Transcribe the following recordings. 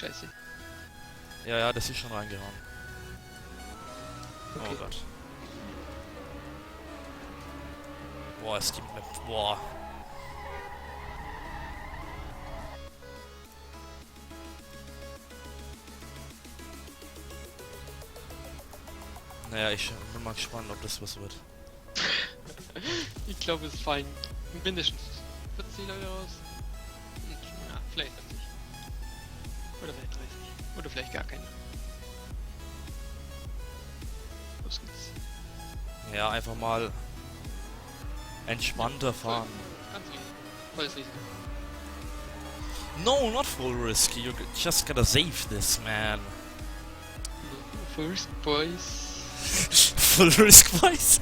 Scheiße. Ja, ja, das ist schon reingehauen. Okay. Oh Gott. Boah, ist die Map. Boah. Naja, ich bin mal gespannt, ob das was wird. Ich glaube, es fallen mindestens 40 Leute raus. Ja, vielleicht 40. Oder vielleicht 30. Oder vielleicht gar keine. Los geht's. Ja, einfach mal entspannter fahren. Ganz easy. Volles Risiko. No, not full risk. You just gotta save this, man. First Boys. Full risk weiß.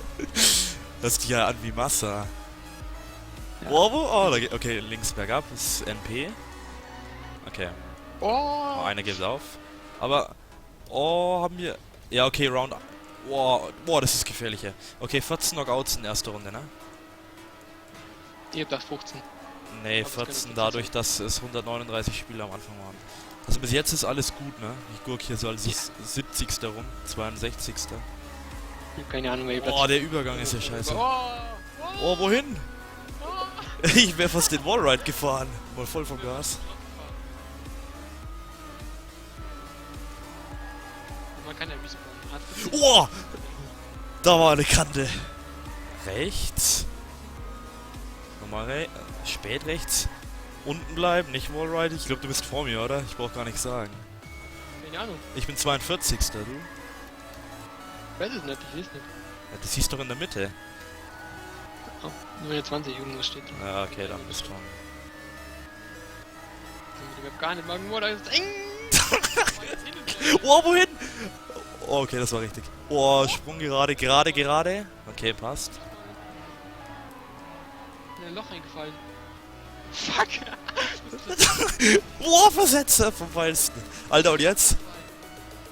Das sieht ja an wie Massa. Ja. Wow, oh, da geht, okay, links bergab ist NP. Okay, Oh! einer gibt auf. Aber, oh, haben wir... Ja, okay, Round... Boah, das ist gefährlich, ja. Okay, 14 Knockouts in erster Runde, ne? Ihr habt 15. Nee, Aber das 14 könnte dadurch, dass es 139 Spieler am Anfang waren. Also bis jetzt ist alles gut, ne? Ich guck hier so als 70. rum, 62. Ich hab keine Ahnung, wer ihr Boah, der Übergang ist ja scheiße. Oh! Oh, wohin? Oh! Ich wäre fast den Wallride gefahren. Mal voll vom Gas. Man kann ja respawnen. Oh! Da war eine Kante. Rechts. Nochmal spät rechts. Unten bleiben, nicht Wallride. Ich glaube, du bist vor mir, oder? Ich brauch gar nichts sagen. Keine Ahnung. Ich bin 42. Du? Ich weiß es nicht, ich weiß nicht. Ja, das siehst doch in der Mitte. Oh, 29 irgendwas steht. Ja, okay, dann bist du. Ich hab gar nicht mal nur, da ist eng! Oh, wohin? Oh, okay, das war richtig. Oh, Sprung gerade. Okay, passt. In ein Loch reingefallen. Fuck! Boah, Versetzer vom Feinsten. Alter, und jetzt?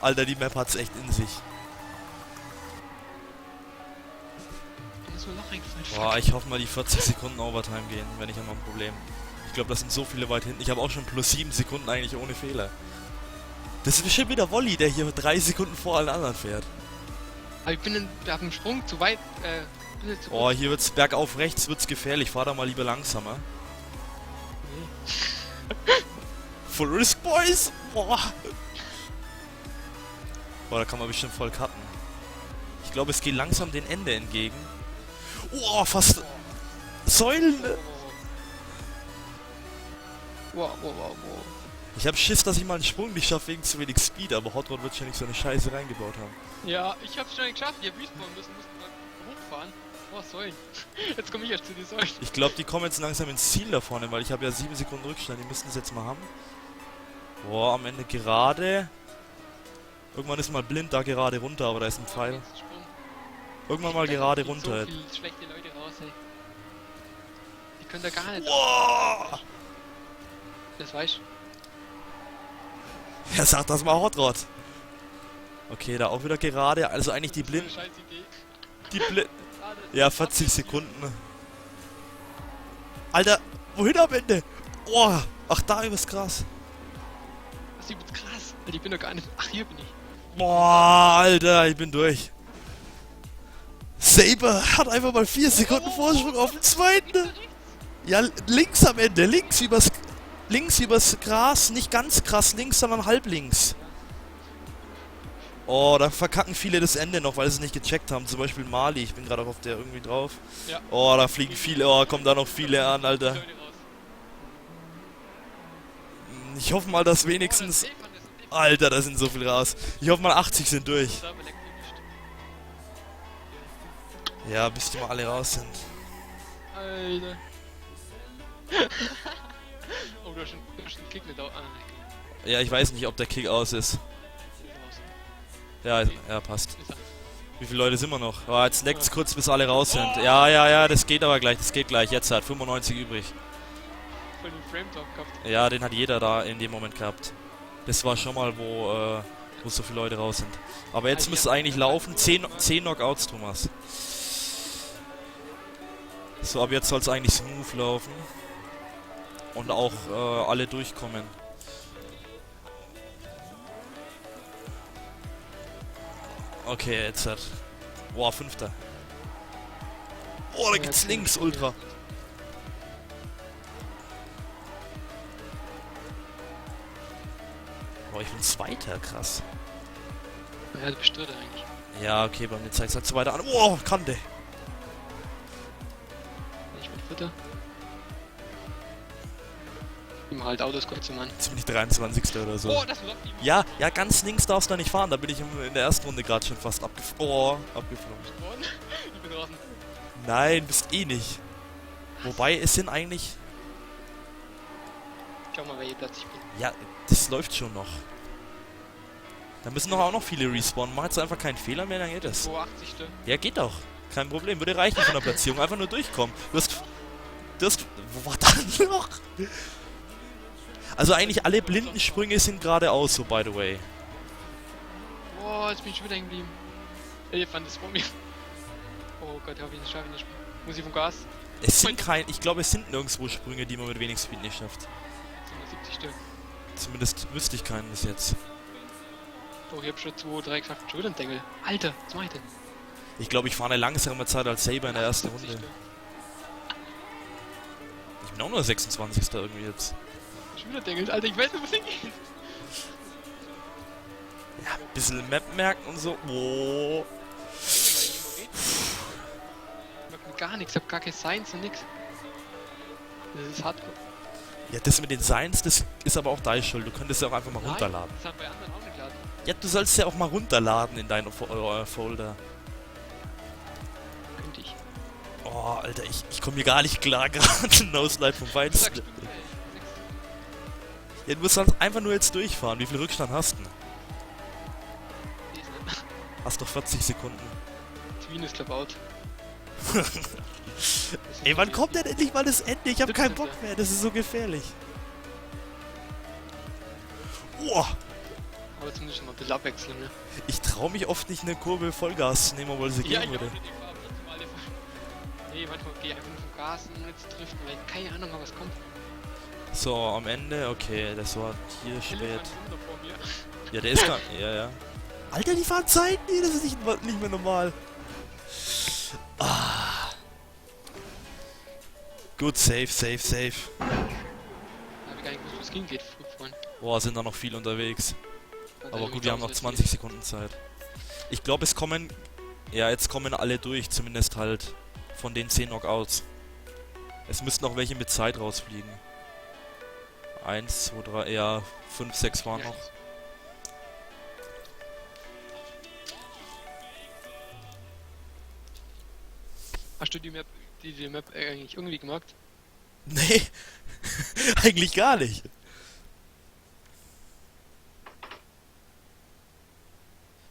Alter, die Map hat's echt in sich. In so ein Loch reingefallen. Boah, Fuck. ich hoffe mal, die 40 Sekunden Overtime gehen, wenn ich einmal ein Problem. Ich glaube, das sind so viele weit hinten. Ich habe auch schon plus 7 Sekunden eigentlich ohne Fehler. Das ist bestimmt wieder Wolli, der hier 3 Sekunden vor allen anderen fährt. Aber ich bin auf dem Sprung zu weit, bin jetzt zu Oh, hier wird's bergauf rechts, wird's gefährlich. Fahr da mal lieber langsamer. Full Risk, Boys! Boah! Boah, da kann man bestimmt voll cutten. Ich glaube, es geht langsam dem Ende entgegen. Oh, fast... Säulen! Wow. Ich hab Schiss, dass ich mal einen Sprung nicht schaffe wegen zu wenig Speed, aber Hotrod wird schon nicht so eine Scheiße reingebaut haben. Ja, ich hab's schon geschafft. Ich hab respawnen müssen mal hochfahren. Oh, Säulen. Jetzt komme ich erst zu den Säulen. Ich glaube, die kommen jetzt langsam ins Ziel da vorne, weil ich habe ja 7 Sekunden Rückstand. Die müssten es jetzt mal haben. Boah, am Ende gerade. Irgendwann ist mal blind da gerade runter, aber da ist ein Pfeil. Irgendwann mal gerade runter. So viele schlechte Leute raus, ey. Die können da gar nicht. Boah! Das weiß ich. Wer sagt das mal Hotrod? Okay, da auch wieder gerade. Also eigentlich die blind. Scheiß Idee. Die blind. Ja, 40 Sekunden. Alter, wohin am Ende? Oh, ach, da übers Gras. Das ist übelst krass. Alter, ich bin doch gar nicht. Ach, hier bin ich. Boah, Alter, ich bin durch. Saber hat einfach mal 4 Sekunden Vorsprung auf den zweiten. Ja, links am Ende, links übers Gras, nicht ganz krass links, sondern halb links. Oh, da verkacken viele das Ende noch, weil sie es nicht gecheckt haben. Zum Beispiel Mali, ich bin gerade auch auf der irgendwie drauf. Ja. Oh, da fliegen viele, oh, kommen da noch viele an, Alter. Ich hoffe mal, dass wenigstens... Alter, da sind so viele raus. Ich hoffe mal 80 sind durch. Ja, bis die mal alle raus sind. Alter. Oh, du hast einen Kick nicht auch. Ja, ich weiß nicht, ob der Kick aus ist. Ja, ja, passt. Wie viele Leute sind wir noch? Oh, jetzt leckt's kurz, bis alle raus sind. Ja, das geht aber gleich, das geht gleich. Jetzt hat 95 übrig. Voll den Frame-Talk gehabt. Ja, den hat jeder da in dem Moment gehabt. Das war schon mal, wo so viele Leute raus sind. Aber jetzt müsste es eigentlich laufen. 10 Knockouts, Thomas. So, ab jetzt soll es eigentlich smooth laufen. Und auch alle durchkommen. Okay, jetzt hat... Boah, Fünfter. Oh, da geht's links, Ultra. Boah, ich bin Zweiter, krass. Ja, du bist Dritter eigentlich. Ja, okay, bei mir zeigt es halt Zweiter an. Oh, Kante. Ich bin Dritter. Immer halt Autos kurz zum Mann. Jetzt bin ich 23. oder so. Oh, das ist die. Ja, ja, ganz links darfst du da nicht fahren. Da bin ich in der ersten Runde gerade schon fast abgeflogen. Ich bin draußen. Nein, bist eh nicht. Wobei, es sind eigentlich... Schau mal, welcher Platz ich bin. Ja, das läuft schon noch. Da müssen doch auch noch viele respawnen. Mach jetzt einfach keinen Fehler mehr, dann geht es. 82. Ja, geht doch. Kein Problem. Würde reichen von der Platzierung. Einfach nur durchkommen. Du hast... Wo war das noch? Also eigentlich alle blinden Sprünge sind geradeaus, so by the way. Boah, jetzt bin ich schon wieder hängen geblieben. Ich fand das vor mir. Oh Gott, hoffe ich das schaffe ich nicht. Muss ich vom Gas? Es sind ich glaube, es sind nirgendwo Sprünge, die man mit wenig Speed nicht schafft. 70. Zumindest wüsste ich keinen bis jetzt. Oh, ich hab schon 2, 3 gesagt. Schon wieder ein Dengel. Alter, was mach ich denn? Ich glaube, ich fahre eine langsame Zeit als Saber in der ersten 70. Runde. Ich bin auch nur 26. irgendwie jetzt. Schon wieder Dengel. Alter, ich weiß nicht, wo es hingeht. Ja, ein bisschen Map merken und so. Oh. Ich mag gar nichts, ich hab gar kein Science und nix. Das ist Hardcore. Ja, das mit den Signs, das ist aber auch deine Schuld. Du könntest ja auch einfach mal runterladen. Das haben bei anderen auch nicht geladen. Ja, du sollst ja auch mal runterladen in deinen Folder. Könnte ich. Oh, Alter, ich komme hier gar nicht klar gerade. No-Slide vom Feinsten. Ja, du musst halt einfach nur jetzt durchfahren. Wie viel Rückstand hast du denn? Hast doch 40 Sekunden. Twin ist glaub out. Ey, wann kommt denn endlich mal das Ende? Ich hab keinen Bock mehr, das ist so gefährlich. Boah! Aber zumindest schon mal ein bisschen abwechseln, ne? Ich trau mich oft nicht, eine Kurve Vollgas zu nehmen, obwohl sie Ja, gehen ich auch würde. nicht, nee, manchmal geh ich einfach nur vom Gas, ohne zu driften, weil ich keine Ahnung habe, was kommt. So, am Ende, okay, das war hier spät. Vor mir. Ja, der ist gar... Ja, ja. Alter, die fahren Zeiten, nee, das ist nicht mehr normal. Ah. Gut, safe. Da hab ich gar nicht gewusst, wo es hingeht, Freund. Boah, sind da noch viel unterwegs. Also Aber gut, wir haben noch 20 Sekunden Zeit. Ich glaube, es kommen... Ja, jetzt kommen alle durch, zumindest halt von den 10 Knockouts. Es müssten noch welche mit Zeit rausfliegen. 1, 2, 3, ja, 5, 6 waren noch. Hast du die Map eigentlich irgendwie gemacht? Nee, eigentlich gar nicht.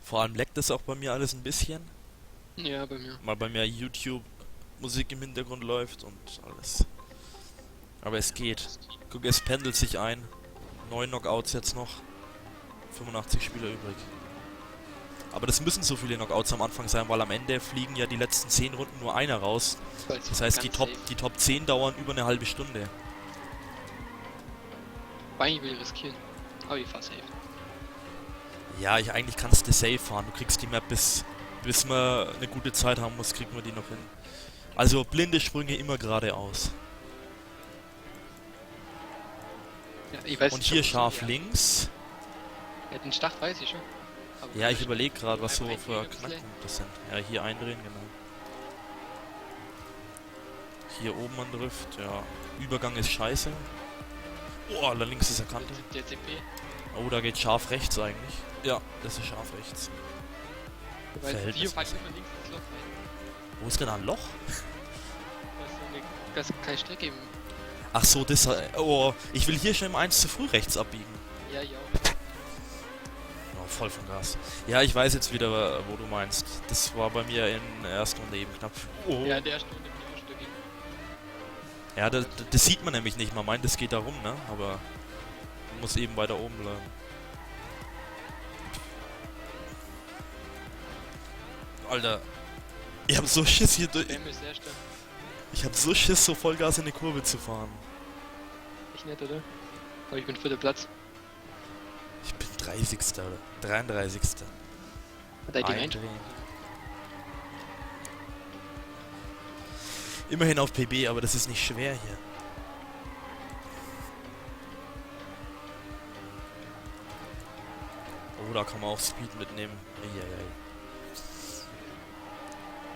Vor allem leckt das auch bei mir alles ein bisschen. Ja, bei mir. Weil bei mir YouTube Musik im Hintergrund läuft und alles. Aber es geht. Guck, es pendelt sich ein. 9 Knockouts jetzt noch. 85 Spieler übrig. Aber das müssen so viele Knockouts am Anfang sein, weil am Ende fliegen ja die letzten 10 Runden nur einer raus. Das heißt, die Top 10 dauern über eine halbe Stunde. Eigentlich will ich riskieren. Aber ich fahr safe. Ja, eigentlich kannst du safe fahren. Du kriegst die Map bis man eine gute Zeit haben muss, kriegt man die noch hin. Also blinde Sprünge immer geradeaus. Ja, ich weiß und nicht, hier ob scharf ja. links. Ja, den Stach weiß ich schon. Aber Ja, ich überlege gerade, was so einfach für ein bisschen. Knackpunkte sind. Ja, hier eindrehen, genau. Hier oben an Drift, ja. Übergang ist scheiße. Oh, da links ist eine Kante. TTC. Oh, da geht scharf rechts eigentlich. Ja, das ist scharf rechts. Weil hier Verhältnismäßig. fahrt immer links ins Loch rein. Wo ist denn ein Loch? Das ist keine Strecke im... Ach so, das... Oh, ich will hier schon im 1 zu früh rechts abbiegen. Ja, ja. Oh, voll vom Gas. Ja, ich weiß jetzt wieder, wo du meinst. Das war bei mir in der ersten Runde eben knapp. Oh. Ja, der Stunde bin ich ein Stück hin. Ja, das sieht man nämlich nicht. Man meint, es geht da rum, ne? Aber man muss eben weiter oben bleiben. Alter, ich hab so Schiss hier durch. Ich hab so Schiss, so Vollgas in eine Kurve zu fahren. Ich nett, oder? Aber ich bin 4. Platz. Ich bin 30. oder 33. Hat er die rein? Eindrehen. Immerhin auf PB, aber das ist nicht schwer hier. Oh, da kann man auch Speed mitnehmen. Eieiei.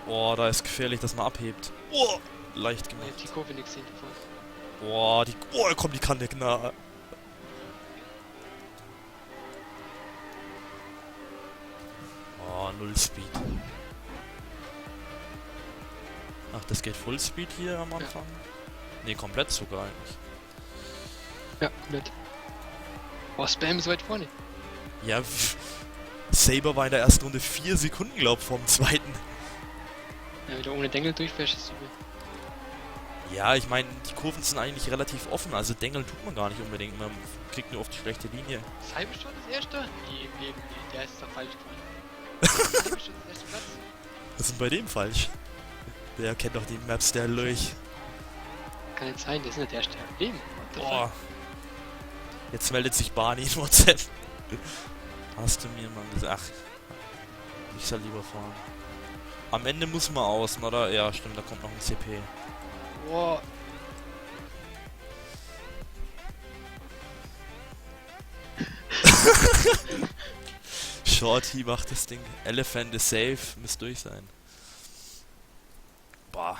Oh, da ist gefährlich, dass man abhebt. Oh, leicht Ich hab gemacht. die Kurve nicht gesehen davor. Oh, oh, komm, die Kante nahe. Oh, null Speed. Ach, das geht Full Speed hier am Anfang? Ne, komplett sogar eigentlich. Ja, komplett. Oh, Spam ist weit vorne. Ja, Saber war in der ersten Runde 4 Sekunden, glaub, vom zweiten. Ja, wieder ohne Dengel durchfährst, ist übel. Ja, ich meine, die Kurven sind eigentlich relativ offen, also dengeln tut man gar nicht unbedingt, man kriegt nur auf die schlechte Linie. Cybershot ist erster? Nee, der ist doch falsch gefahren. Cybershot ist erster Platz. Was ist denn bei dem falsch? Der kennt doch die Maps, der Lurch. Kann nicht sein, der ist nicht der erste. Leben. Boah. Jetzt meldet sich Barney in WhatsApp. Hast du mir mal gesagt? Ach, ich soll lieber fahren. Am Ende muss man außen, oder? Ja, stimmt, da kommt noch ein CP. Boah. Shorty macht das Ding. Elephant is safe, müsste durch sein. Boah.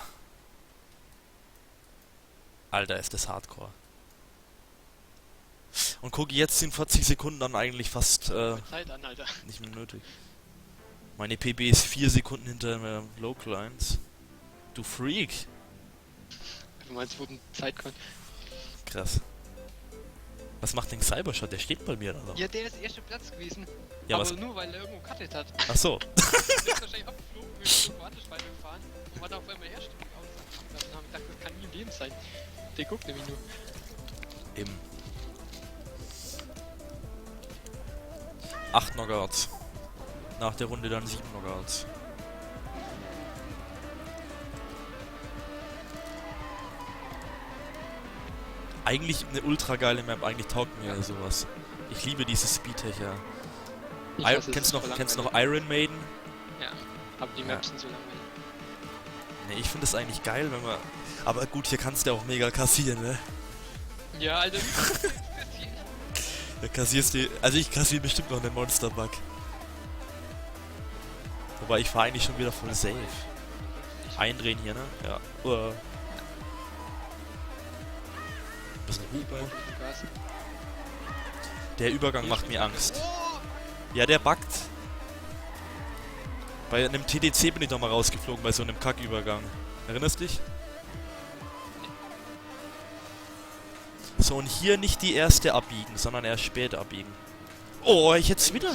Alter, ist das Hardcore. Und guck, jetzt sind 40 Sekunden dann eigentlich fast Zeit an, Alter. nicht mehr nötig. Meine PB ist 4 Sekunden hinter der Local 1. Du Freak. Du meinst, wo eine Zeit kommt. Krass. Was macht denn Cybershot? Der steht bei mir da noch. Ja, der ist erster Platz gewesen. Ja, aber was? nur, weil er irgendwo cuttet hat. Ach so. Der ist wahrscheinlich abgeflogen, mit der Warteschweibe gefahren und war da auf einmal herrscht. Dann haben wir gedacht, das kann nie im Leben sein. Der guckt nämlich nur. Eben. 8 Knockouts. Nach der Runde dann 7 Knockouts. Eigentlich eine ultra geile Map, eigentlich taugt mir ja sowas. Ich liebe dieses Speedtech, ja. Ich weiß, es Kennst ist du voll noch Iron Maiden? Ja, aber die Maps sind so langweilig. Ne, ich finde es eigentlich geil, wenn man... Aber gut, hier kannst du ja auch mega kassieren, ne? Ja, Alter. Da kassierst du... Also ich kassiere bestimmt noch einen Monster-Bug. Wobei ich fahre eigentlich schon wieder voll safe. Eindrehen hier, ne? Ja. Bisschen Hupen. Der Übergang macht mir Angst. Ja, der buggt. Bei einem TTC bin ich doch mal rausgeflogen, bei so einem Kackübergang. Erinnerst dich? So, und hier nicht die erste abbiegen, sondern erst später abbiegen. Oh, ich hätte es wieder...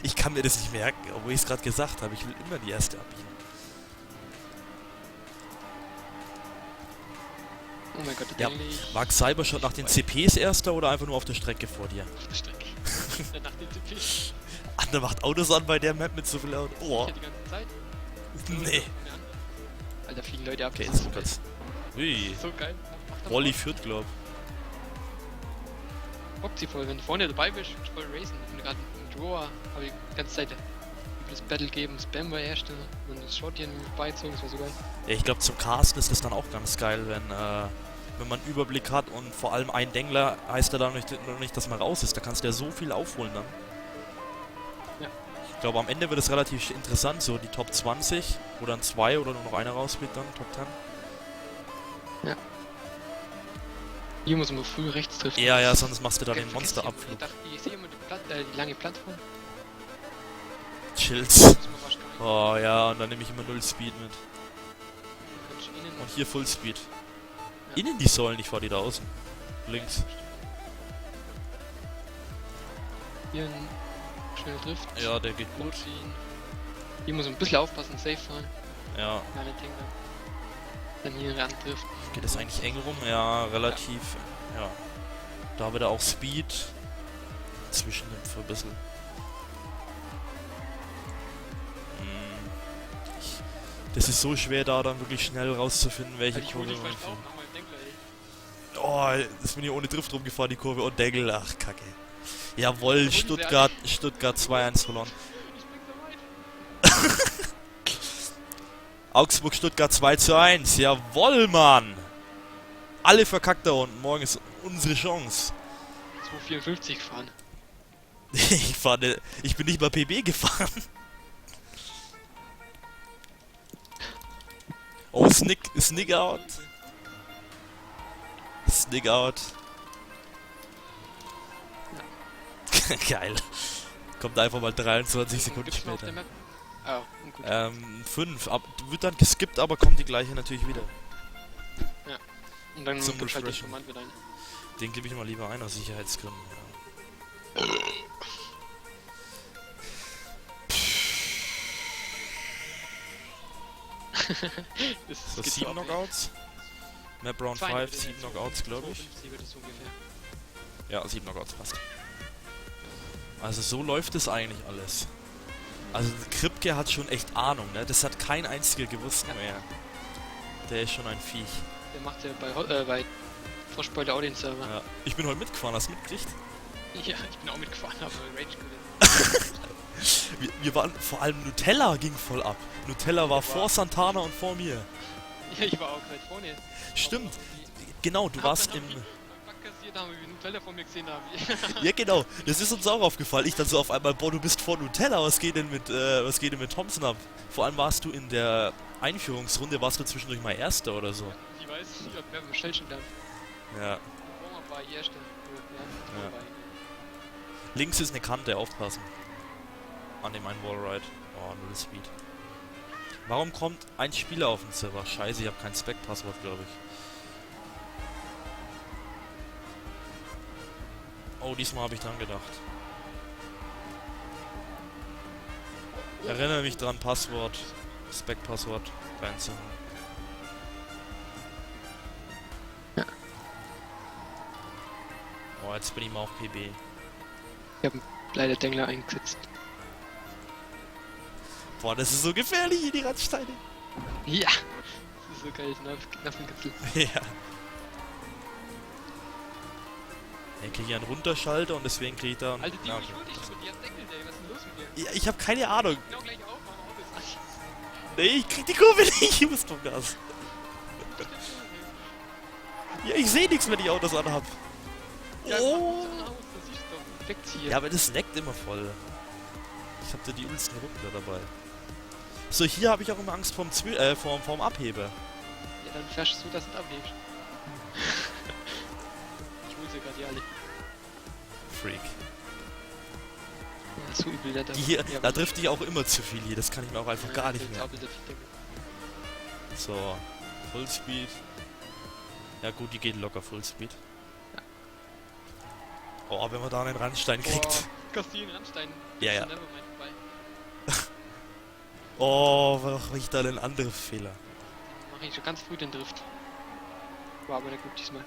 Ich kann mir das nicht merken, obwohl ich es gerade gesagt habe. Ich will immer die erste abbiegen. Oh mein Gott, Ja, war Cybershot nach den CPs erster oder einfach nur auf der Strecke vor dir? auf der Strecke. Dann nach den TP. Ander macht Autos an bei der Map mit so viel Auto. Oh. Ja, die ganze Zeit. Nee. Alter, fliegen Leute ab. Okay, das ist jetzt so geil. kurz. Ui. So geil. Mach doch Wally mal. führt, glaub. Bockt sie voll. Wenn du vorne dabei bist, voll racen. Ich bin gerade mit Roar, habe ich die ganze Zeit das Battle geben. Spam war erste und das Shot hier beizogen, das war so geil. Ja, ich glaube zum Casten ist das dann auch ganz geil, wenn man einen Überblick hat und vor allem ein Dengler heißt ja dann noch nicht, dass man raus ist. Da kannst du ja so viel aufholen dann. Ja. Ich glaube am Ende wird es relativ interessant, so die Top 20, wo dann 2 oder nur noch einer rausfliegt dann, Top 10. Ja. Hier muss man früh rechts treffen. Ja, ja, sonst machst du da den Vergiss Monsterabflug. Ich dachte, ich sehe immer die lange Plattform. Chills. Das muss man fast gar nicht. Oh ja, und dann nehme ich immer 0 Speed mit. Dann kannst du innen Und hier Full Speed. Ja. Innen die Säulen, ich fahr die da außen. Links. hier ein schneller Drift. Ja, der geht gut. Ziehen. Hier muss man ein bisschen aufpassen, safe fahren. Ja. Keine Dinge. Dann hier ran trifft. Geht das eigentlich eng rum? Ja, relativ. Ja. Da wieder auch Speed. Zwischendämpfer ein bisschen. Das ist so schwer da dann wirklich schnell rauszufinden, welche Also ich hol Kurve dich man vielleicht auch fährt. nach meinem Denkler, ey. Oh, das bin ich ohne Drift rumgefahren, die Kurve. Und Degel, ach kacke. Jawohl, Stuttgart 2-1 verloren. Ich bin so weit. Augsburg-Stuttgart 2:1. Jawoll, Mann! Alle verkackt da unten. Morgen ist unsere Chance. 2,54 gefahren. Ich bin nicht mal PB gefahren. Oh, Sneak out. Sneak out. Geil. Kommt einfach mal 23 Sekunden Gibt's noch auf später. der Map? Ah, gut. 5. Wird dann geskippt, aber kommt die gleiche natürlich wieder. Ja. Und dann Zum gibt's halt den Refreshen. Command wieder ein. Den gebe ich mal lieber ein aus Sicherheitsgründen. So, geht 7 ab, ey. Knockouts. Map Round 2 5, wird 7 jetzt Knockouts, glaube ich. 2,50 wird es ungefähr. Ja, 7 Knockouts passt. Also so läuft es eigentlich alles. Also Kripke hat schon echt Ahnung, ne? Das hat kein einziger gewusst mehr. Der ist schon ein Viech. Der macht ja bei Vorspoiler auch den Server. Ja. Ich bin heute mitgefahren, hast du mitgekriegt? Ja, ich bin auch mitgefahren, aber Rage gewesen. Wir waren, vor allem Nutella ging voll ab. Nutella war vor Santana und vor mir. Ja, ich war auch gleich vorne. Stimmt, genau, du warst im... Da haben wir Nutella vor mir gesehen. Ja genau, das ist uns auch aufgefallen. Ich dann so auf einmal, boah, du bist vor Nutella, was geht denn mit Thompson ab? Vor allem warst du in der Einführungsrunde, warst du zwischendurch mal Erster oder so. Ich weiß, ich hab mir bestellt schon dann. Ja. Warm-up war Erster. Ja. Links ist eine Kante, aufpassen. An dem einen Wallride. Oh, 0 Speed. Warum kommt ein Spieler auf den Server? Scheiße, ich habe kein Spec-Passwort, glaube ich. Oh, diesmal habe ich dran gedacht. Erinnere mich dran, Passwort. Spec-Passwort reinzuhauen. Oh, jetzt bin ich mal auf PB. Ich hab leider Dengler eingesetzt. Boah, das ist so gefährlich hier, die Randsteine. Ja! Das ist so geil, Nervenkitzel. Ja. Ich kriege ja einen Runterschalter und deswegen kriege ich da einen... Alter, die Ja, mich schuldig, die hat Deckel, ey, was ist denn los mit dir? ja, ich habe keine Ahnung. Genau gleich auf, mein Auto ist an. Nee, ich krieg die Kurve nicht, ich muss vom Gas. Ja, ich sehe nichts, wenn ich Autos anhab. Ja, Oh! das siehst du doch perfekt hier. Ja, aber das leckt immer voll. Ich hab da die übelsten Ruckler dabei. So, hier habe ich auch immer Angst vorm Abheber. Ja, dann fährst du das nicht abhebst. Ich hol sie gerade hier alle. Freak. Ja, so übel, der da. Die hier, Ja, da trifft ich auch immer zu viel hier, das kann ich mir auch einfach gar nicht mehr. So, Fullspeed. Ja gut, die geht locker Fullspeed. Ja. Oh, wenn man da einen Randstein kriegt. Kannst du den Randstein? Ja, ja. Nevermind vorbei. Oh, mache ich da einen anderen Fehler. Mach ich schon ganz früh den Drift. War aber nicht gut diesmal.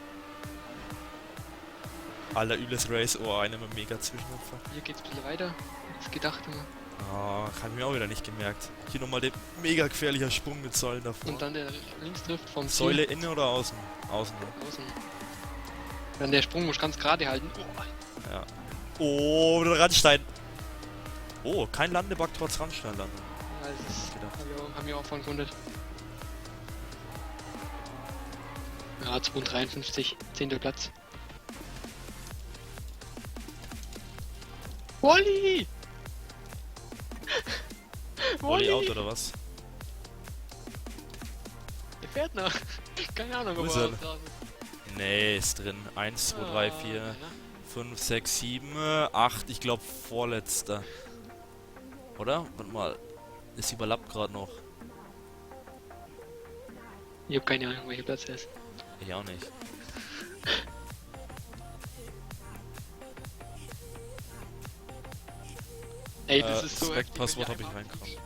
Alter, übles Race. Oh, einer mit mega Zwischenopfer. Hier geht's ein bisschen weiter, als gedacht immer. Oh, hab ich mir auch wieder nicht gemerkt. Hier nochmal der mega gefährlicher Sprung mit Säulen davor. Und dann der Linksdrift vom Säule Ziel. innen oder außen? Außen, ne? Außen. Dann der Sprung muss ganz gerade halten. Oh, Ja. Oh, der Randstein. Oh, kein Landebug trotz Randsteinlandung. ja, das ist, Gedacht. haben wir auch von gewundert. Ja, 2,53, 10. Platz. Wally! Volley out oder was? Der fährt noch. Keine Ahnung, Wo ob ist er er? draußen ist. Nee, ist drin. 1, 2, 3, 4, nein, 5, 6, 7, 8. Ich glaube vorletzter. Oder? Warte mal. Es überlappt gerade noch. Ich hab keine Ahnung, welcher Platz er ist. Ich auch nicht. Ey, das ist so heftig, Passwort wenn habe die ich einmal- reingekommen.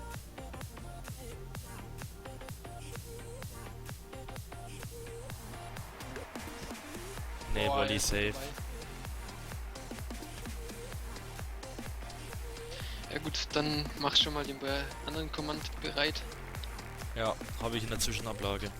Nee, Boah, Volley er ist safe. vorbei. Ja gut, dann mach schon mal den anderen Command bereit. Ja, habe ich in der Zwischenablage.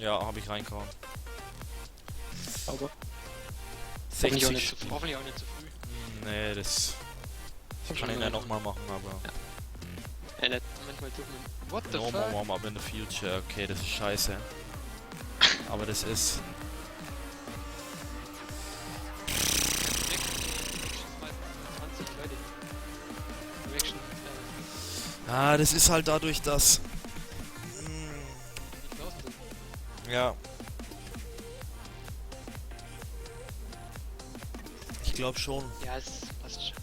Ja, habe ich reingehauen. Sauber. 60. Hoffentlich auch nicht zu früh. Nee, das kann ich ja nochmal machen, aber... Ja. Nicht. Manchmal tut man... What the No fuck? more warm-up in the future. Okay, das ist scheiße. Aber das ist... Ah, das ist halt dadurch, dass... Ja. Ich glaube schon. Ja, es passt schon.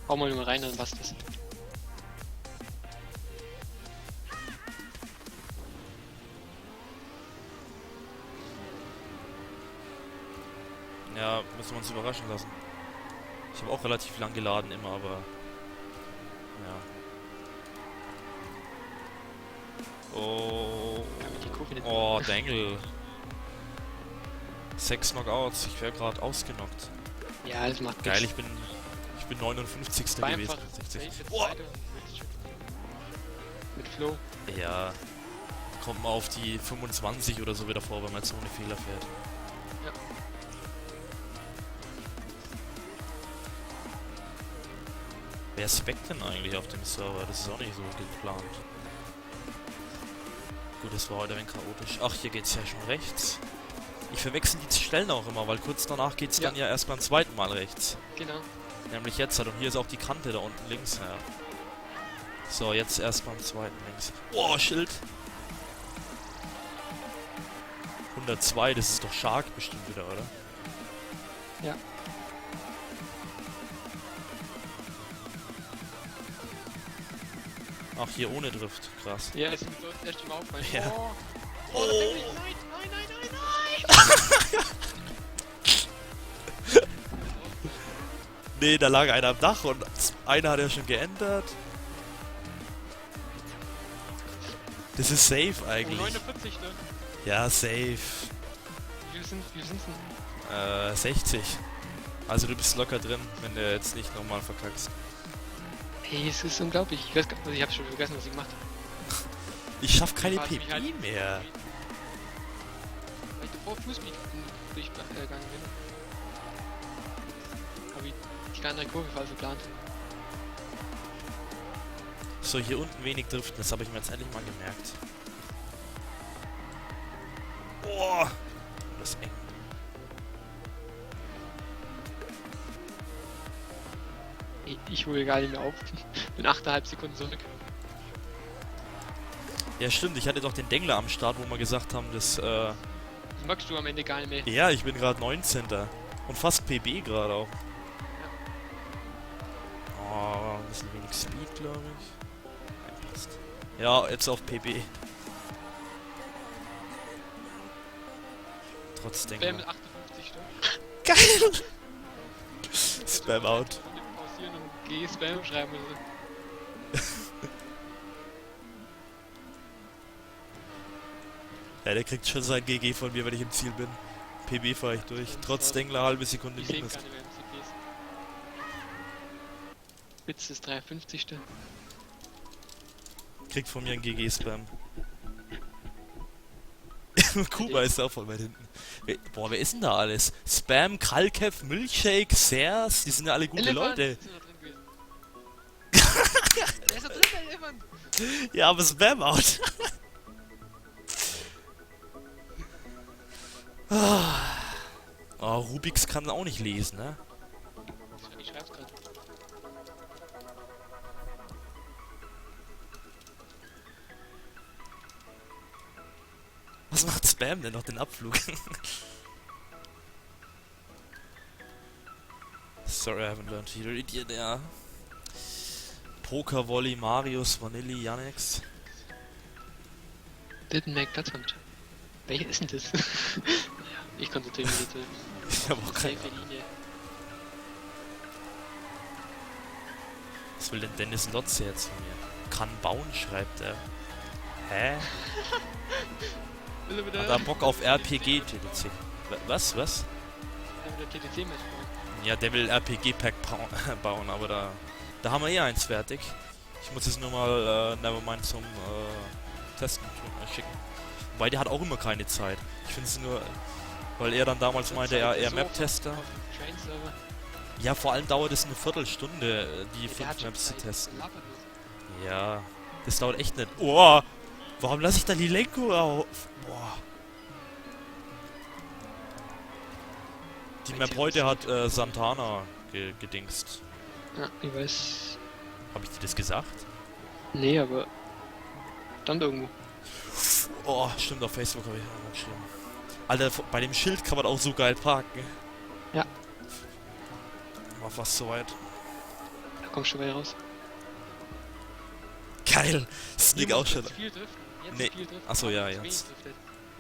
Hau mal nur rein, dann passt das. Ja, müssen wir uns überraschen lassen. Ich habe auch relativ lang geladen immer, aber... Ja. Oh... Oh, Dangle. 6 Knockouts, ich wäre gerade ausgenockt. Ja, das macht geil, nichts. ich bin 59. War gewesen. einfach 60. oh. Mit Flow. Ja. Kommt man auf die 25 oder so wieder vor, wenn man jetzt ohne Fehler fährt. Ja. Wer speckt denn eigentlich auf dem Server? Das ist auch nicht so geplant. Gut, das war heute ein wenig chaotisch. Ach, hier geht's ja schon rechts. Ich verwechsel die Stellen auch immer, weil kurz danach geht's dann ja erst beim zweiten Mal rechts. Genau. Nämlich jetzt halt. Und hier ist auch die Kante da unten links. Ja. So, jetzt erst beim zweiten links. Oh, Schild! 102, das ist doch Shark bestimmt wieder, oder? Ja. Ach, hier ohne Drift. Krass. Ja, ist mir so erst im Auffallen. Ja. Oh, Oh. nein! Nee, da lag einer am Dach und einer hat ja schon geändert. Das ist safe eigentlich. 49, ne? Ja, safe. Wie viel sind's denn? 60. Also du bist locker drin, wenn du jetzt nicht nochmal verkackst. Hey, es ist unglaublich. Ich weiß gar nicht, ich hab schon vergessen, was ich gemacht habe. Ich schaff keine Weil ich PB halt- mehr. Weil ich davor Fußbeat durchgegangen bin. Habe ich die kleinere Kurve falsch geplant. So, hier unten wenig driften, das habe ich mir jetzt endlich mal gemerkt. Boah! Das ist eng. Ich hole gar nicht mehr auf. Bin 8,5 Sekunden zurück. Ja stimmt, ich hatte doch den Dengler am Start, wo wir gesagt haben, dass Das magst du am Ende gar nicht mehr. ja, ich bin gerade 19. Und fast PB gerade auch. Oh, ein bisschen wenig Speed, glaube ich. Ja, passt. Ja, jetzt auf PB. Trotz Spam Dengler. mit 58 Stück. Geil! Spam out. Pausieren und G Spam schreiben oder so. Ja, der kriegt schon sein GG von mir, wenn ich im Ziel bin. PB fahre ich durch. Trotz Dengler halbe Sekunde Ich sehe minus. gar nicht mehr im CPs. Witz ist 53. Kriegt von mir ein GG-Spam. Kuba ist auch voll weit hinten. Boah, wer ist denn da alles? Spam, Kalkev, Milchshake, Sers, die sind ja alle gute Elefant Leute. ist da drin gewesen. Der ist da drin, der Elefant. Ja, aber Spam out. Oh, Rubix kann auch nicht lesen, ne? Ich schreib's grad. Was macht Spam denn noch den Abflug? Sorry, I haven't learned to read yet, ja. Poker Volley, Marius, Vanilli, Yannex. Didn't make that one. Welcher ist denn das? Ich konzentriere mich bitte. Ich hab auch keine Safe Ahnung. Linie. Was will denn Dennis Lotze jetzt von mir? Kann bauen, schreibt er. Hä? Will er wieder Hat er Bock auf RPG TTC? Was? Will er wieder TTC-Match bauen? Ja, der will RPG-Pack bauen, aber da haben wir eh eins fertig. Ich muss es nur mal Nevermind zum Testen schicken. Weil der hat auch immer keine Zeit. Ich finde es nur, weil er dann damals meinte, er Map-Tester. Ja, vor allem dauert es eine Viertelstunde, die 5 Maps zu testen. Ja, das dauert echt nicht. Oh, warum lasse ich da die Lenkung auf? Boah. Die Map heute hat Santana gedingst. Ja, ich weiß. Habe ich dir das gesagt? Nee, aber stand irgendwo. Oh, stimmt, auf Facebook habe ich auch noch geschrieben. Alter, bei dem Schild kann man auch so geil parken. Ja. War fast soweit. Da kommst du wieder raus. Geil! Sneak auch schon. Viel driften. Jetzt Nee. viel driften. Achso, ja, jetzt.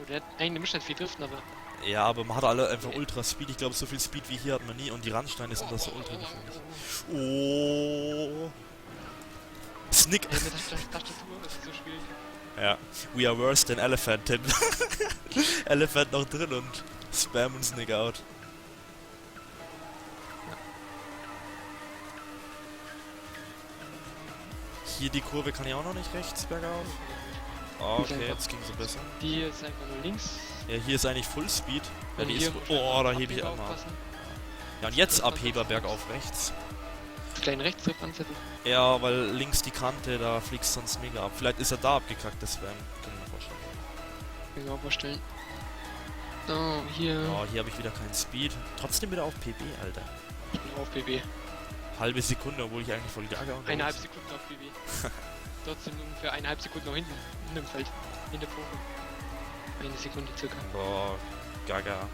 Oh, der hat eigentlich nicht viel driften, aber... Ja, aber man hat alle einfach Ultra Speed. Ich glaube, so viel Speed wie hier hat man nie. Und die Randsteine sind das so ultra gefährlich. Oh. Snick. Ja, mit der Tastatur ist so schwierig. Ja. We are worse than Elephant. Elephant noch drin und Spam und Snick out. Hier die Kurve kann ich auch noch nicht rechts bergauf. Oh, okay, jetzt ging sie besser. Die hier ist einfach nur links. Ja, hier ist eigentlich Full Speed. Ja, Und die hier ist. muss Oh, man da hebe ich Abheber einmal ab. aufpassen. Ja, und jetzt Abheber bergauf rechts. Kleinen Rechtsdrift ansetzen. Ja, weil links die Kante, da fliegst du sonst mega ab. Vielleicht ist er da abgekackt, das wäre. Kann ich mir vorstellen. Kann ich mir auch vorstellen. So, hier. Oh, hier habe ich wieder keinen Speed. Trotzdem wieder auf PB, Alter. Ich bin auf BB. Halbe Sekunde, obwohl ich eigentlich voll Gaga unterwegs. 1,5 Sekunden auf BB. Trotzdem ungefähr 1,5 Sekunden noch hinten. In dem Feld. In der Kurve. 1 Sekunde circa. Boah, Gaga.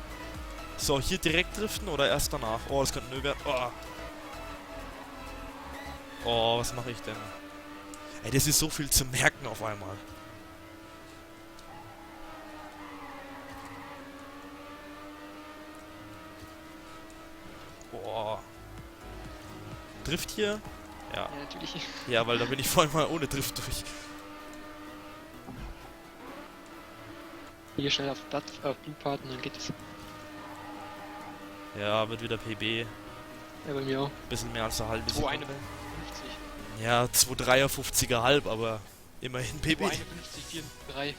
So, hier direkt driften oder erst danach? Oh, das könnte nö werden. Oh. Oh, was mache ich denn? Ey, das ist so viel zu merken auf einmal. Boah. Drift hier? Ja. Ja, natürlich. Ja, weil da bin ich vorhin mal ohne Drift durch. Hier schnell auf Blatt, auf Blue Part und dann geht es. Ja, wird wieder PB. Ja, bei mir auch. Bisschen mehr als eine halbe 2,51. Sekunde. Ja, 2,53er halb, aber immerhin PB. 2,51, 4, 3.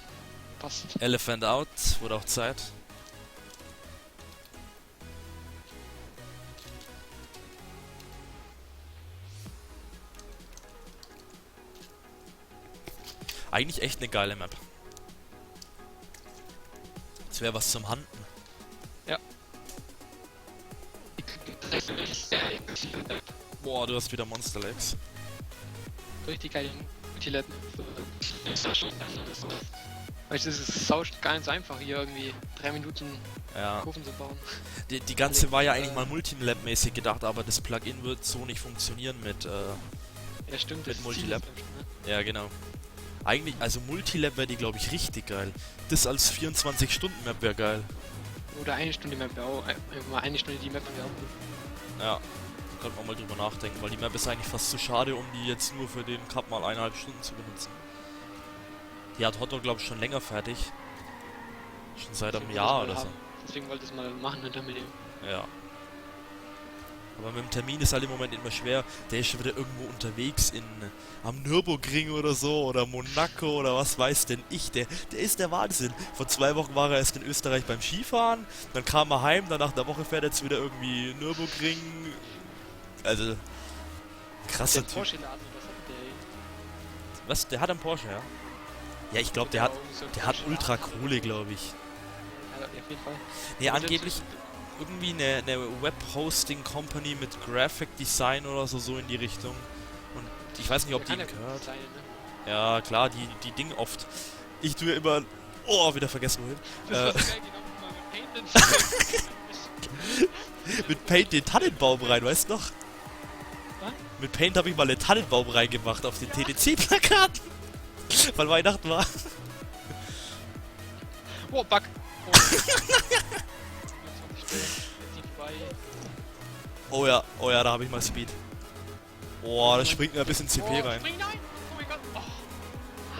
Passt. Elephant out, wurde auch Zeit. Eigentlich echt eine geile Map. Das wäre was zum Handen. Ja. Boah, du hast wieder Monster Legs. Richtig geil. Multilab. Weißt du, es ist gar nicht so einfach, hier irgendwie 3 Minuten Ja. Kurven zu bauen. Die ganze war ja eigentlich mal Multilab-mäßig gedacht, aber das Plugin wird so nicht funktionieren mit, Ja, stimmt. mit das Multilab. Ziel ist dann schon, ne? Ja, genau. Eigentlich, also Multilab wäre die, glaube ich, richtig geil. Das als 24-Stunden-Map wäre geil. Oder eine Stunde Map wäre auch. Einfach mal eine Stunde die Map wäre auch. Ja, da könnte man mal drüber nachdenken, weil die Map ist eigentlich fast zu schade, um die jetzt nur für den Cup mal 1,5 Stunden zu benutzen. Die hat Hotrod, glaube ich, schon länger fertig. Schon seit einem Jahr oder so. Deswegen wollte ich es mal machen hinter mit dem. Ja. Aber mit dem Termin ist halt im Moment immer schwer. Der ist schon wieder irgendwo unterwegs am Nürburgring oder so oder Monaco oder was weiß denn ich. Der ist der Wahnsinn. Vor 2 Wochen war er erst in Österreich beim Skifahren, dann kam er heim, dann nach einer Woche fährt er jetzt wieder irgendwie Nürburgring. Also, krasser Der Typ. Porsche-Laden, was hat der? Was? Der hat einen Porsche, ja? Ja, ich glaube, der hat ultra Kohle, glaube ich. Ja, auf jeden Fall. Nee, Aber angeblich irgendwie eine Web-Hosting-Company mit Graphic Design oder so in die Richtung. Und ich weiß nicht, ob die kann gehört. sein, ne? Ja, klar, die Dinge oft. Ich tue immer... Oh, wieder vergessen wohin. Das war so geil, genau, mal mit Paint Mit Paint den Tannenbaum rein, weißt du noch? Was? Mit Paint habe ich mal den Tannenbaum reingemacht auf den TTC-Plakaten. Weil Weihnachten war. Oh, Bug! Oh ja, da habe ich mal Speed. Oh, das springt mir ein bisschen CP rein. Spring, nein! Oh mein Gott!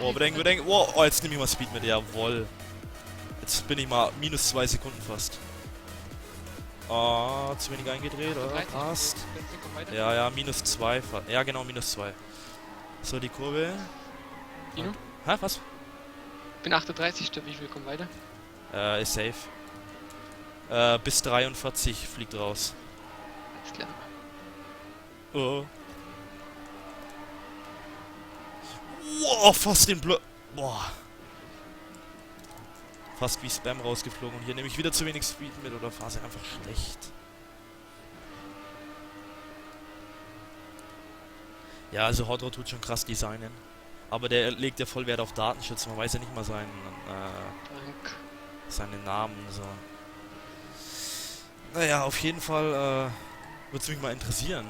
Oh, bedenk. Oh, jetzt nehme ich mal Speed mit. Jawoll. Jetzt bin ich mal minus 2 Sekunden fast. Oh, zu wenig eingedreht, oder? Passt. Ja, minus 2. Ja, genau, minus 2. So, die Kurve. Dino? Hä, was? Bin 38. Wie viel kommt weiter? Ist safe. Bis 43 fliegt raus. Alles klar. Oh. Wow, fast den Boah. Fast wie Spam rausgeflogen. Und hier nehme ich wieder zu wenig Speed mit oder fahre sie einfach schlecht. Ja, also Hotrod tut schon krass designen. Aber der legt ja voll Wert auf Datenschutz. Man weiß ja nicht mal seinen Namen. So. Naja, auf jeden Fall würde es mich mal interessieren.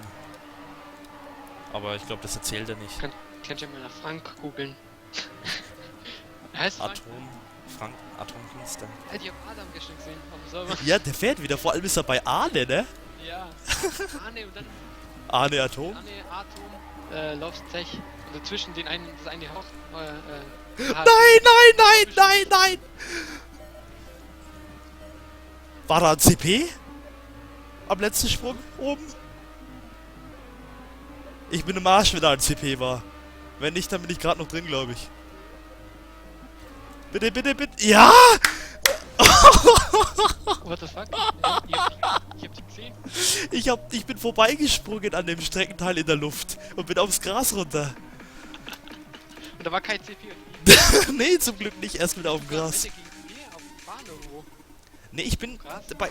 Aber ich glaube, das erzählt er nicht. Kannst du ja mal nach Frank googeln. Heißt Frank Atomkünstler. Ich hab Adam gestern gesehen auf dem Server. Ja, der fährt wieder. Vor allem ist er bei Arne, ne? Ja. Arne und dann... Arne Atom? Arne Atom, Loves Tech. Und dazwischen das eine Hoch... Nein! War da ein CP? Am letzten Sprung oben? Ich bin im Arsch, wenn da ein CP war. Wenn nicht, dann bin ich gerade noch drin, glaube ich. Bitte. Ja! What the fuck? Ich hab die gesehen. Ich bin vorbeigesprungen an dem Streckenteil in der Luft und bin aufs Gras runter. Und da war kein CP. Nee, zum Glück nicht, erst wieder auf dem Gras. Auf dem Bahn irgendwo. Nee, ich bin...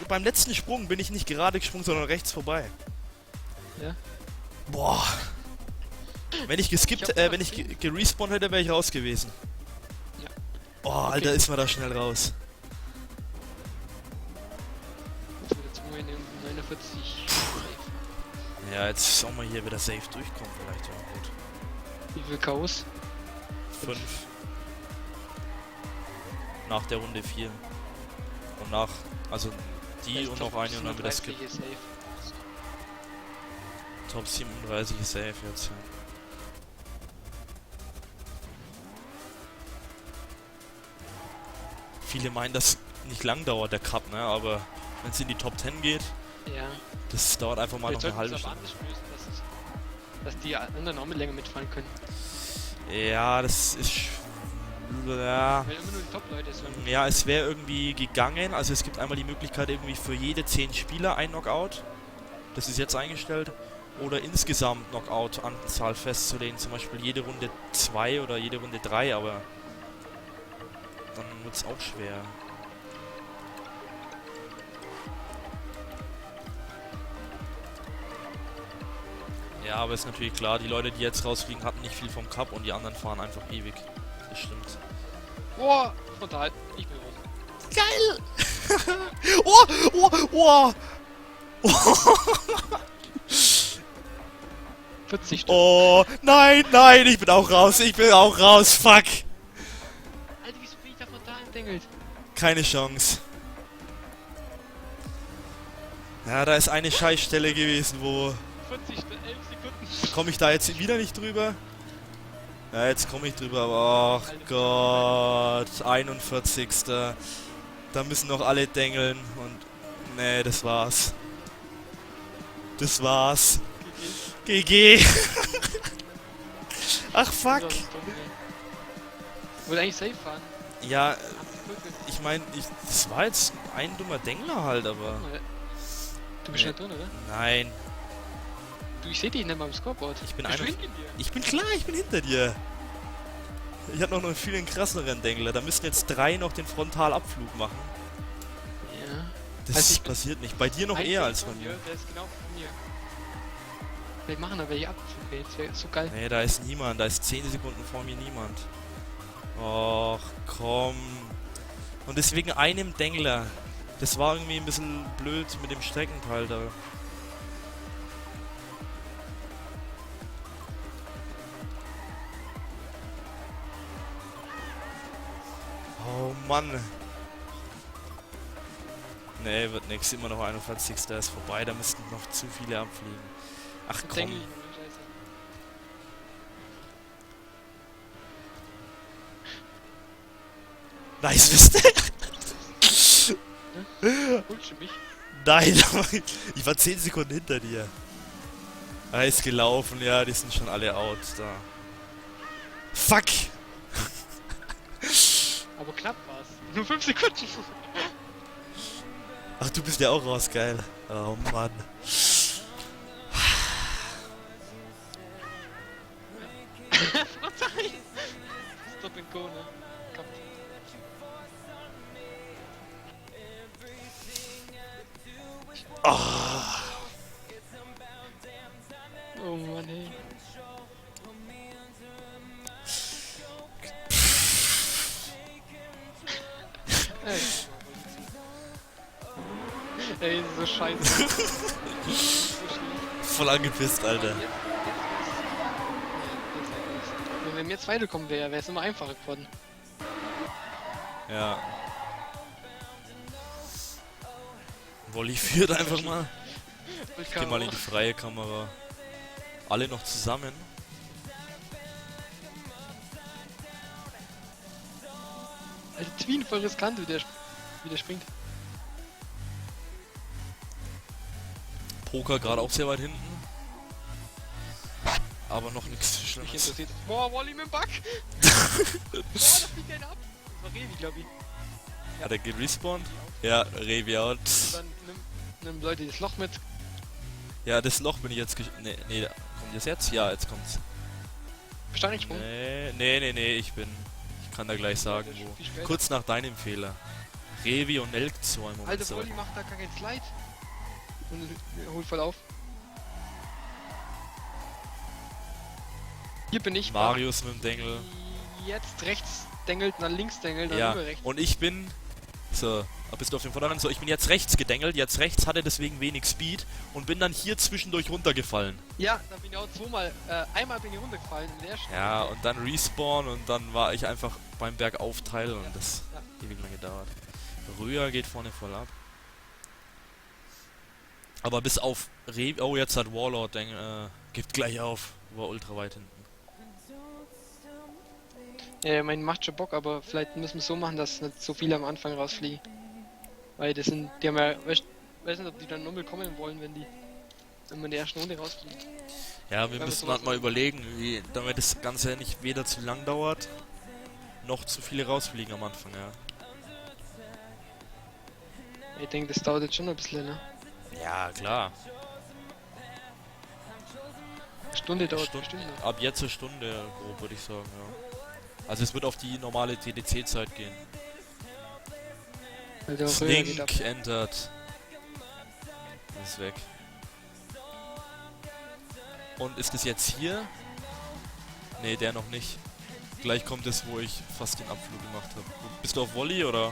Beim letzten Sprung bin ich nicht gerade gesprungen, sondern rechts vorbei. Ja? Boah. Wenn ich gerespawnt hätte, wäre ich raus gewesen. Ja. Oh, Alter, ist man da schnell raus. Jetzt wieder 49. Ja, jetzt sollen wir hier wieder safe durchkommen, vielleicht auch gut. Wie viel Chaos? 5. Nach der Runde 4. Und nach, also die und noch eine und dann wieder skip. Top 37 ist safe jetzt, ja. Viele meinen, dass nicht lang dauert der Cup, ne? Aber wenn es in die Top 10 geht, ja. Das dauert einfach mal noch eine halbe Stunde. Dass die anderen auch mit länger mitfahren können. Ja, das ist... Ja, weil immer nur die Top-Leute sind. Ja, es wäre irgendwie gegangen. Also es gibt einmal die Möglichkeit, irgendwie für jede 10 Spieler ein Knockout. Das ist jetzt eingestellt. Oder insgesamt Knockout-Anzahl festzulegen. Zum Beispiel jede Runde 2 oder jede Runde 3, aber dann wird es auch schwer. Ja, aber ist natürlich klar, die Leute, die jetzt rausfliegen, hatten nicht viel vom Cup und die anderen fahren einfach ewig. Das stimmt. Boah, total. Ich bin raus. Geil! Oh! 40 Stück. Oh, nein, ich bin auch raus, fuck! Alter, wieso bin ich da total entdengelt? Keine Chance. Ja, da ist eine Scheißstelle gewesen, wo... 11 Sekunden. Komme ich da jetzt wieder nicht drüber? Ja, jetzt komme ich drüber, aber ach Gott, 41. Da müssen noch alle dengeln und... Nee, das war's. GG. Ach fuck. Wollte eigentlich safe fahren. Ja, ich meine, das war jetzt ein dummer Dengler halt, aber... Du bist nicht drin, oder? Nein. Du, ich seh dich nicht mal im Scoreboard. Ich bin hinter dir. Ich hab noch einen viel krasseren Dengler. Da müssen jetzt 3 noch den Frontalabflug machen. Ja. Das passiert nicht. Bei dir noch eher als bei mir. Der ist genau von mir. Vielleicht machen da welche Abflüge. Das wäre so geil. Nee, da ist niemand. Da ist 10 Sekunden vor mir niemand. Och, komm. Und deswegen einem Dengler. Das war irgendwie ein bisschen blöd mit dem Streckenteil da. Oh Mann. Nee, wird nix. Immer noch 41. ist vorbei. Da müssten noch zu viele abfliegen. Ach komm. Nice, wisst ihr? Holst du mich? Nein, ich war 10 Sekunden hinter dir. Er ist gelaufen, ja, die sind schon alle out da. Fuck! Aber knapp war's. Nur 5 Sekunden. Ach, du bist ja auch raus, geil. Oh Mann. Frotterei. Stop and go, ne? Kommt. Oh Mann, ey. Ey. Ey, ist so scheiße. So schlecht. Voll angepisst, Alter. Wenn wir jetzt weiterkommen wäre es immer einfacher geworden. Ja. Wolli führt einfach mal. Ich geh mal in die freie Kamera. Alle noch zusammen. Alter, Tween voll riskant, wie der springt. Poker gerade auch sehr weit hinten. Aber noch nichts Mich Schlimmes. interessiert. Boah, Wally mit dem Bug! Boah, da fliegt einer ab! Das war Revi, glaub ich. Hat er gerespawnt? Ja, Revi out. Dann nimm Leute das Loch mit. Ja, das Loch bin ich jetzt nee, kommt das jetzt? Ja, jetzt kommt's. Besteiningssprung. Nee, ich kann da gleich sagen, wo. Kurz nach deinem Fehler. Revi und Elk 2 im Moment. Alter, Wally macht da gar keinen Slide. Und holt voll auf. Hier bin ich. Marius mit dem Dengel. Jetzt rechts dengelt, dann links dengelt, dann Ja, rüber rechts. und ich bin... So, bist du auf dem Vorderrand? So, ich bin jetzt rechts gedengelt. Jetzt rechts hatte deswegen wenig Speed und bin dann hier zwischendurch runtergefallen. Ja, da bin ich auch zweimal. Einmal bin ich runtergefallen in der Stelle. Ja, und dann Respawn und dann war ich einfach beim Bergaufteil und das Ja. ewig lang gedauert. Röhr geht vorne voll ab. Aber bis auf oh, jetzt hat Warlord, gibt gleich auf. War ultra weit hinten. Mein macht schon Bock, aber vielleicht müssen wir es so machen, dass nicht so viele am Anfang rausfliegen. Weil das sind, die haben ja, weiß nicht, ob die dann nochmal kommen wollen, wenn wir in der ersten Runde rausfliegen. Ja, wir müssen halt mal überlegen, damit das Ganze nicht weder zu lang dauert, noch zu viele rausfliegen am Anfang, ja. Ich denke, das dauert jetzt schon ein bisschen, ne? Ja, klar. Eine Stunde dauert bestimmt noch. Ab jetzt eine Stunde, grob, würde ich sagen, ja. Also es wird auf die normale TTC-Zeit gehen. Alter, Slink entered. Ist weg. Und ist es jetzt hier? Ne, der noch nicht. Gleich kommt es, wo ich fast den Abflug gemacht habe. Bist du auf Volley oder?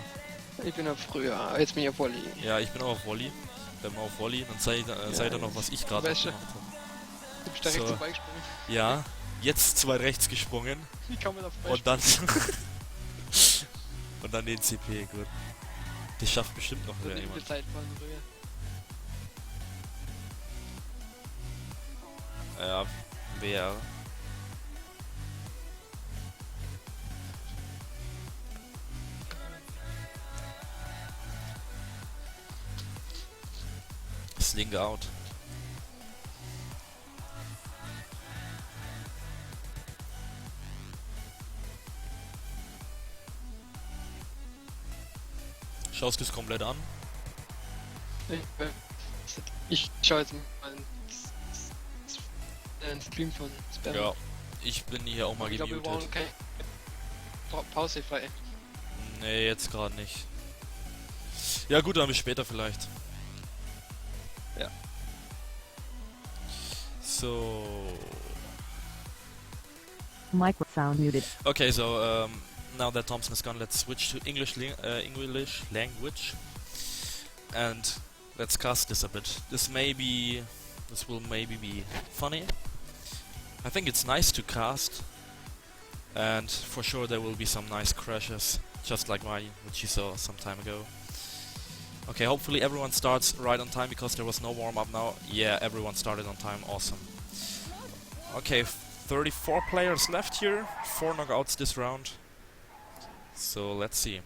Ich bin auf früher, jetzt bin ich auf Volley. Ja, ich bin auch auf Volley. Bleib mal auf Volley, dann seid ihr noch, was ich gerade gemacht habe. Du bist da rechts vorbeigesprungen. Ja, jetzt zu weit rechts gesprungen. Wie kann man da Und dann... und dann den CP, gut. Das schafft bestimmt noch wieder jemand. Zeit fahren, früher. Ja, wer? Slink out. Schaust du es komplett an? Ich schau jetzt mal einen Stream von Spam. Ja, ich bin hier auch mal Ich glaube, wir brauchen gemutet. keine Pause frei. Nee, jetzt gerade nicht. Ja gut, dann bis später vielleicht. Ja. So. Microphone muted. Okay, so now that Thompson is gone, let's switch to English language, and let's cast this a bit. This will maybe be funny. I think it's nice to cast, and for sure there will be some nice crashes, just like mine, which you saw some time ago. Okay, hopefully everyone starts right on time because there was no warm-up now. Yeah, everyone started on time, awesome. Okay, 34 players left here, 4 knockouts this round. So let's see.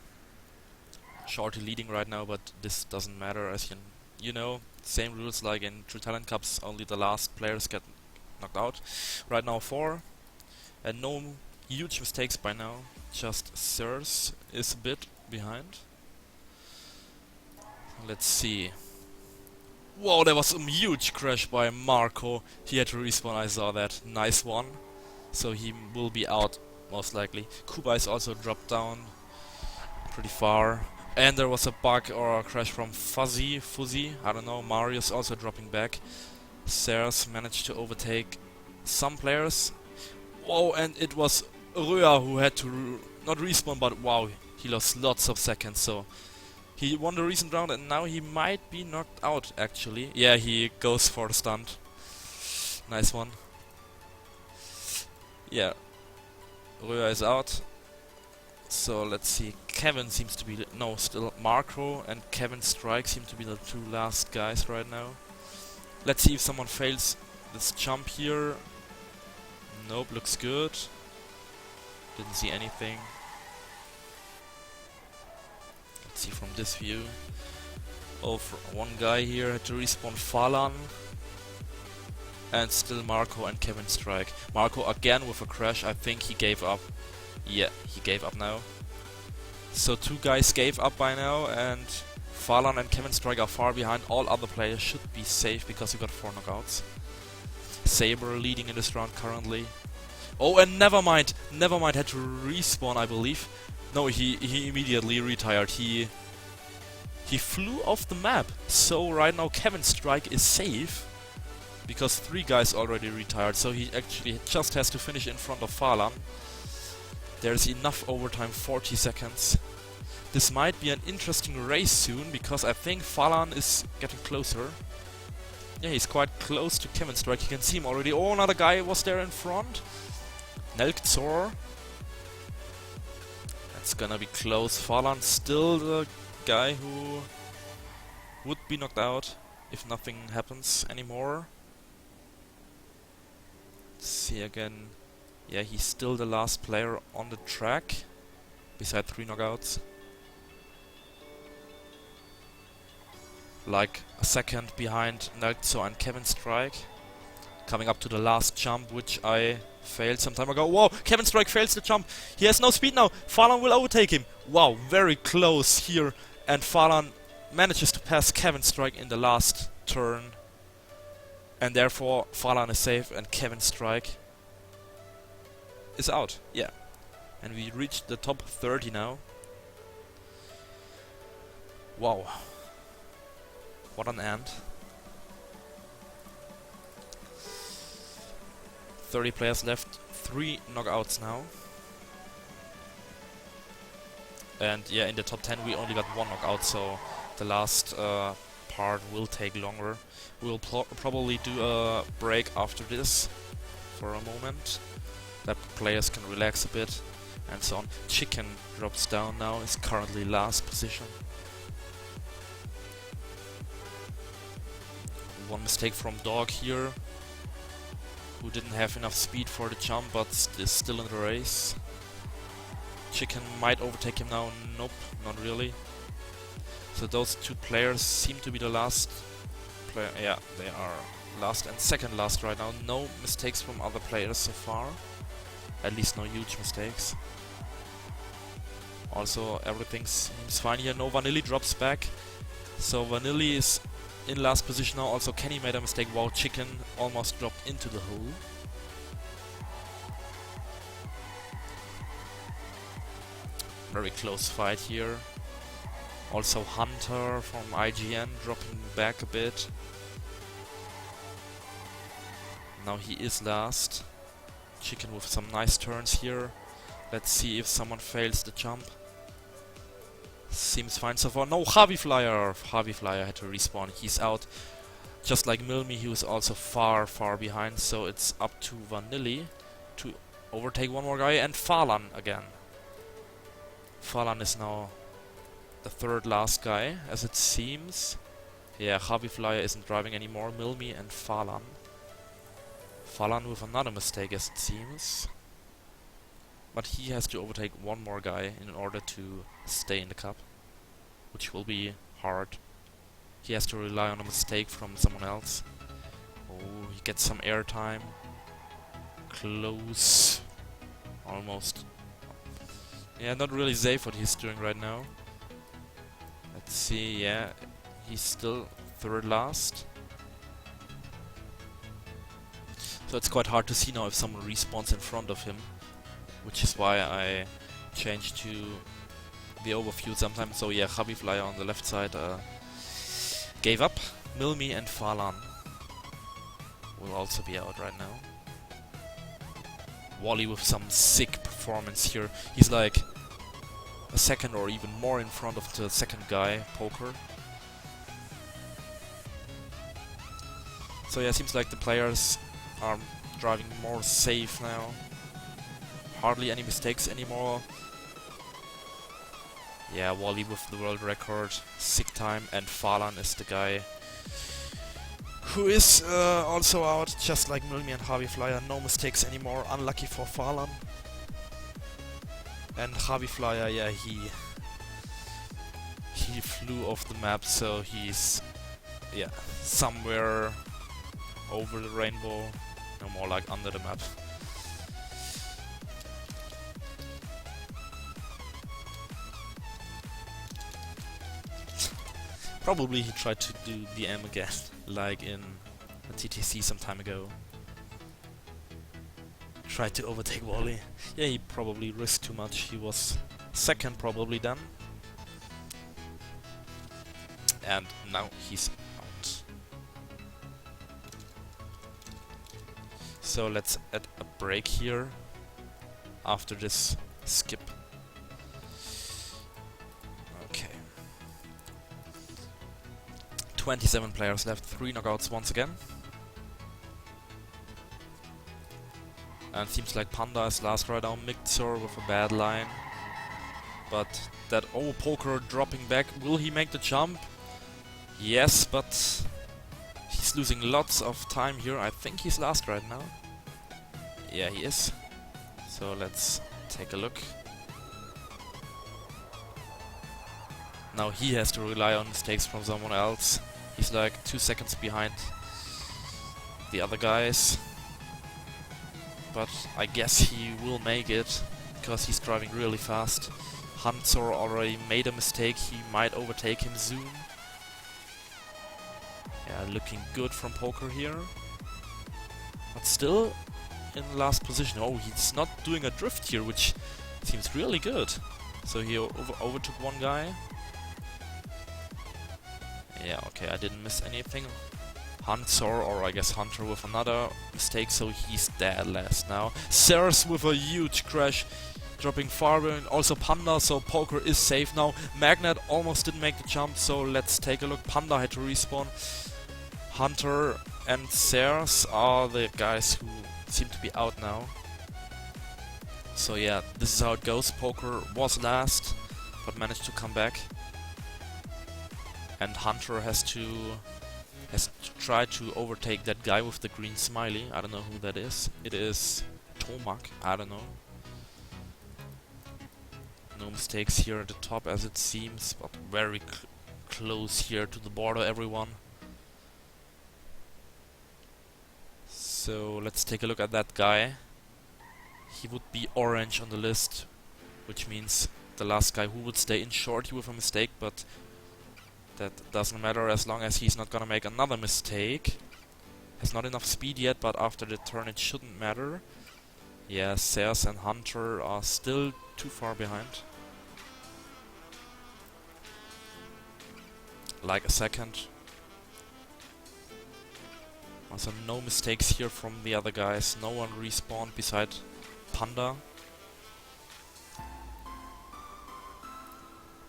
Shorty leading right now, but this doesn't matter, as you know, same rules like in True Talent Cups, only the last players get knocked out. Right now 4, and no huge mistakes by now. Just Sirs is a bit behind. Let's see. Whoa, there was a huge crash by Marco. He had to respawn, I saw that. Nice one. So he will be out, most likely. Kuba is also dropped down pretty far. And there was a bug or a crash from Fuzzy, I don't know. Marius also dropping back. Sers managed to overtake some players. Whoa, and it was Röa who had to not respawn, but wow, he lost lots of seconds, so he won the recent round and now he might be knocked out actually. Yeah, he goes for the stunt. Nice one. Yeah, Röa is out. So let's see, Kevin seems to be, no, still Marco and Kevin Strike seem to be the two last guys right now. Let's see if someone fails this jump here. Nope, looks good. Didn't see anything. Let's see from this view. Oh, one guy here had to respawn Falan. And still Marco and Kevin Strike. Marco again with a crash, I think he gave up. Yeah, he gave up now. So two guys gave up by now and Falan and Kevin Strike are far behind. All other players should be safe because we got 4 knockouts. Saber leading in this round currently. Oh, and Nevermind had to respawn, I believe. No, he immediately retired. He flew off the map. So right now Kevin Strike is safe because 3 guys already retired. So he actually just has to finish in front of Falan. There's enough overtime, 40 seconds. This might be an interesting race soon because I think Falan is getting closer. Yeah, he's quite close to Kevin Strike. You can see him already. Oh, another guy was there in front. Nelkzor. That's gonna be close. Falan still the guy who would be knocked out if nothing happens anymore. Let's see again. Yeah, he's still the last player on the track. Beside 3 knockouts. Like a second behind Nelkzor and Kevin Strike. Coming up to the last jump, which I failed some time ago. Whoa, Kevin Strike fails the jump. He has no speed now. Falan will overtake him. Wow, very close here. And Falan manages to pass Kevin Strike in the last turn. And therefore, Falan is safe and Kevin Strike is out. Yeah. And we reached the top 30 now. Wow. What an end. 30 players left, 3 knockouts now. And yeah, in the top 10 we only got 1 knockout, so the last part will take longer. We'll probably do a break after this for a moment. That players can relax a bit and so on. Chicken drops down now, is currently last position. One mistake from Dog here, who didn't have enough speed for the jump but is still in the race. Chicken might overtake him now. Nope, not really. So those 2 players seem to be the last player. Yeah, they are last and second last right now. No mistakes from other players so far. At least no huge mistakes. Also everything seems fine here. No, Vanilli drops back. So Vanilli is in last position now. Also Kenny made a mistake. Wow, Chicken almost dropped into the hole. Very close fight here. Also Hunter from IGN dropping back a bit. Now he is last. Chicken with some nice turns here. Let's see if someone fails the jump. Seems fine so far. No, Javi Flyer! Javi Flyer had to respawn. He's out. Just like Milmi, he was also far behind. So it's up to Vanilli to overtake one more guy. And Falan again. Falan is now the 3rd last guy, as it seems. Yeah, Javi Flyer isn't driving anymore. Milmi and Falan. Falan with another mistake, as it seems. But he has to overtake one more guy in order to stay in the cup, which will be hard. He has to rely on a mistake from someone else. Oh, he gets some airtime. Close. Almost. Yeah, not really safe what he's doing right now. Let's see, yeah. He's still third last. So it's quite hard to see now if someone respawns in front of him. Which is why I changed to the overview sometimes. So yeah, Flyer on the left side gave up. Milmi and Falan will also be out right now. Wally with some sick performance here. He's like a second or even more in front of the second guy, Poker. So yeah, seems like the players are driving more safe now. Hardly any mistakes anymore. Yeah, Wally with the world record, sick time, and Falan is the guy who is also out, just like Milmi and Javi Flyer. No mistakes anymore, unlucky for Falan. And Javi Flyer, yeah, he flew off the map, so he's, yeah, somewhere over the rainbow, no more like under the map. Probably he tried to do the M again, like in a TTC some time ago. Tried to overtake Wally. Yeah, he probably risked too much. He was second probably then. And now he's out. So let's add a break here after this skip. Okay. 27 players left, 3 knockouts once again. And seems like Panda is last right now, Mixer with a bad line. But that, oh, Poker dropping back, will he make the jump? Yes, but he's losing lots of time here. I think he's last right now. Yeah, he is. So let's take a look. Now he has to rely on mistakes from someone else. He's like 2 seconds behind the other guys. But I guess he will make it, because he's driving really fast. Hanzor already made a mistake, he might overtake him soon. Yeah, looking good from Poker here. But still in last position. Oh, he's not doing a drift here, which seems really good. So he overtook one guy. Yeah, okay, I didn't miss anything. Hanzor, or I guess Hunter, with another mistake, so he's dead last now. Sers with a huge crash, dropping far behind. Also Panda, so Poker is safe now. Magnet almost didn't make the jump, so let's take a look. Panda had to respawn. Hunter and Sers are the guys who seem to be out now. So yeah, this is how it goes. Poker was last, but managed to come back. And Hunter has to try to overtake that guy with the green smiley. I don't know who that is. It is Tomak. I don't know. No mistakes here at the top as it seems, but very close here to the border, everyone. So let's take a look at that guy. He would be orange on the list, which means the last guy who would stay in short with a mistake, but that doesn't matter as long as he's not gonna make another mistake. Has not enough speed yet, but after the turn it shouldn't matter. Yeah, Sers and Hunter are still too far behind. Like a second. Also no mistakes here from the other guys. No one respawned beside Panda.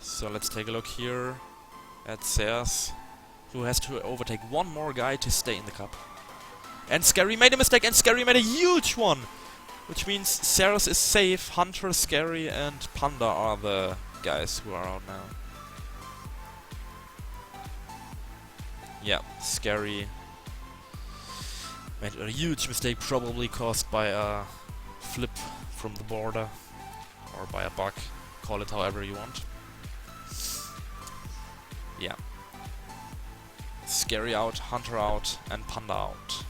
So let's take a look here at Sers, who has to overtake one more guy to stay in the cup. And Scary made a mistake, and Scary made a huge one! Which means Sers is safe, Hunter, Scary, and Panda are the guys who are out now. Yeah, Scary made a huge mistake, probably caused by a flip from the border, or by a bug, call it however you want. Yeah. Scary out, Hunter out, and Panda out.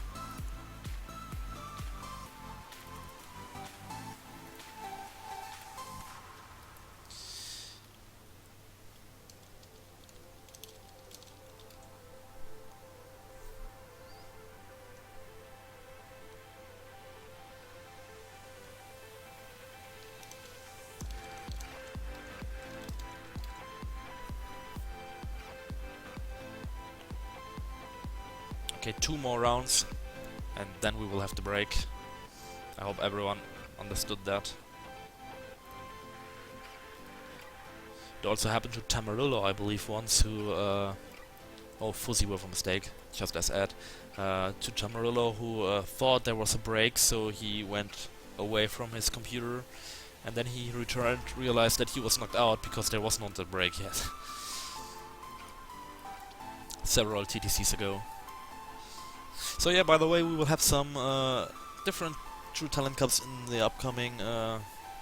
Okay, 2 more rounds, and then we will have to break. I hope everyone understood that. It also happened to Tamarillo, I believe, once, who... oh, Fuzzy with a mistake, just as add. To Tamarillo, who thought there was a break, so he went away from his computer, and then he returned, realized that he was knocked out because there was not a break yet. Several TTCs ago. So yeah, by the way, we will have some different True Talent Cups in the upcoming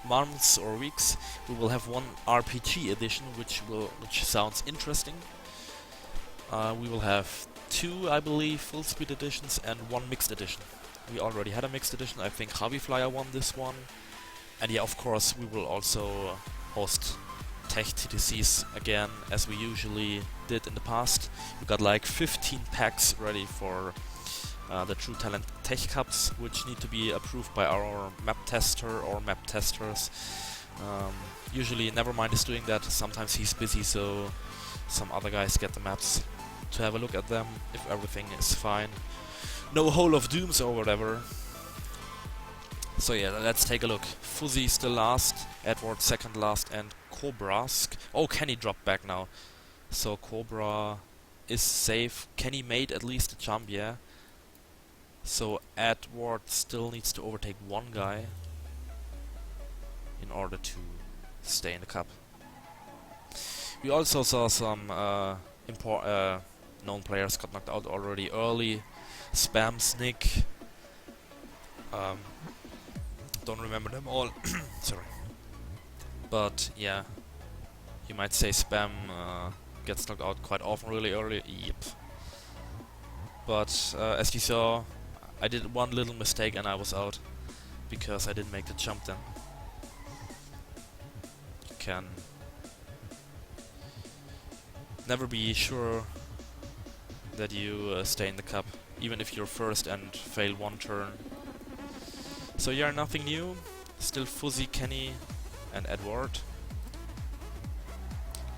months or weeks. We will have one RPG edition, which sounds interesting. We will have 2, I believe, full speed editions and 1 mixed edition. We already had a mixed edition. I think Javi Flyer won this one. And yeah, of course, we will also host Tech TTCs again, as we usually did in the past. We got like 15 packs ready for the True Talent Tech Cups, which need to be approved by our map tester or map testers. Usually Nevermind is doing that. Sometimes he's busy, so some other guys get the maps to have a look at them if everything is fine. No Hole of Dooms or whatever. So yeah, let's take a look. Fuzzy still last, Edward second last, and Cobrask. Oh, Kenny dropped back now. So Cobra is safe. Kenny made at least a jump, yeah. So Edward still needs to overtake one guy in order to stay in the cup. We also saw some known players got knocked out already early. Spam, Snick. Don't remember them all. Sorry. But yeah, you might say Spam gets knocked out quite often really early. Yep. But as you saw, I did one little mistake and I was out because I didn't make the jump then. You can never be sure that you stay in the cup, even if you're first and fail one turn. So yeah, nothing new. Still Fuzzy, Kenny, and Edward.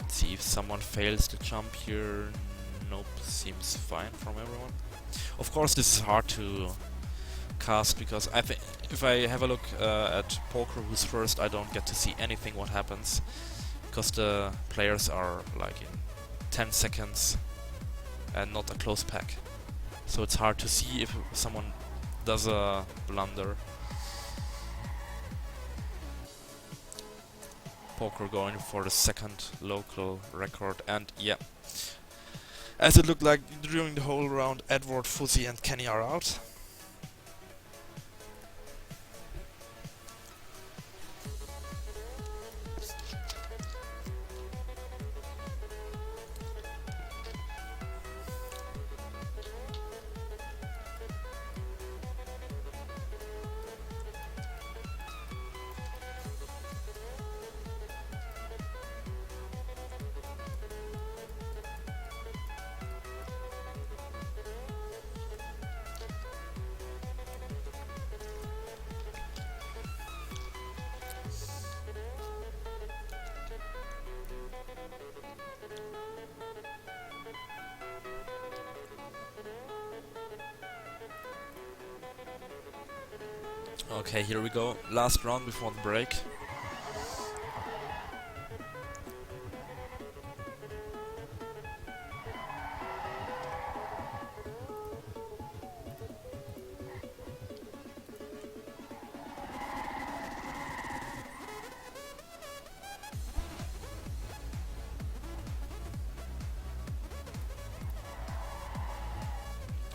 Let's see if someone fails the jump here. Nope, seems fine from everyone. Of course, this is hard to cast because if I have a look at Poker, who's first, I don't get to see anything what happens because the players are like in 10 seconds and not a close pack. So it's hard to see if someone does a blunder. Poker going for the second local record, and yeah, as it looked like during the whole round, Edward, Fuzzy and Kenny are out. Okay, here we go. Last round before the break.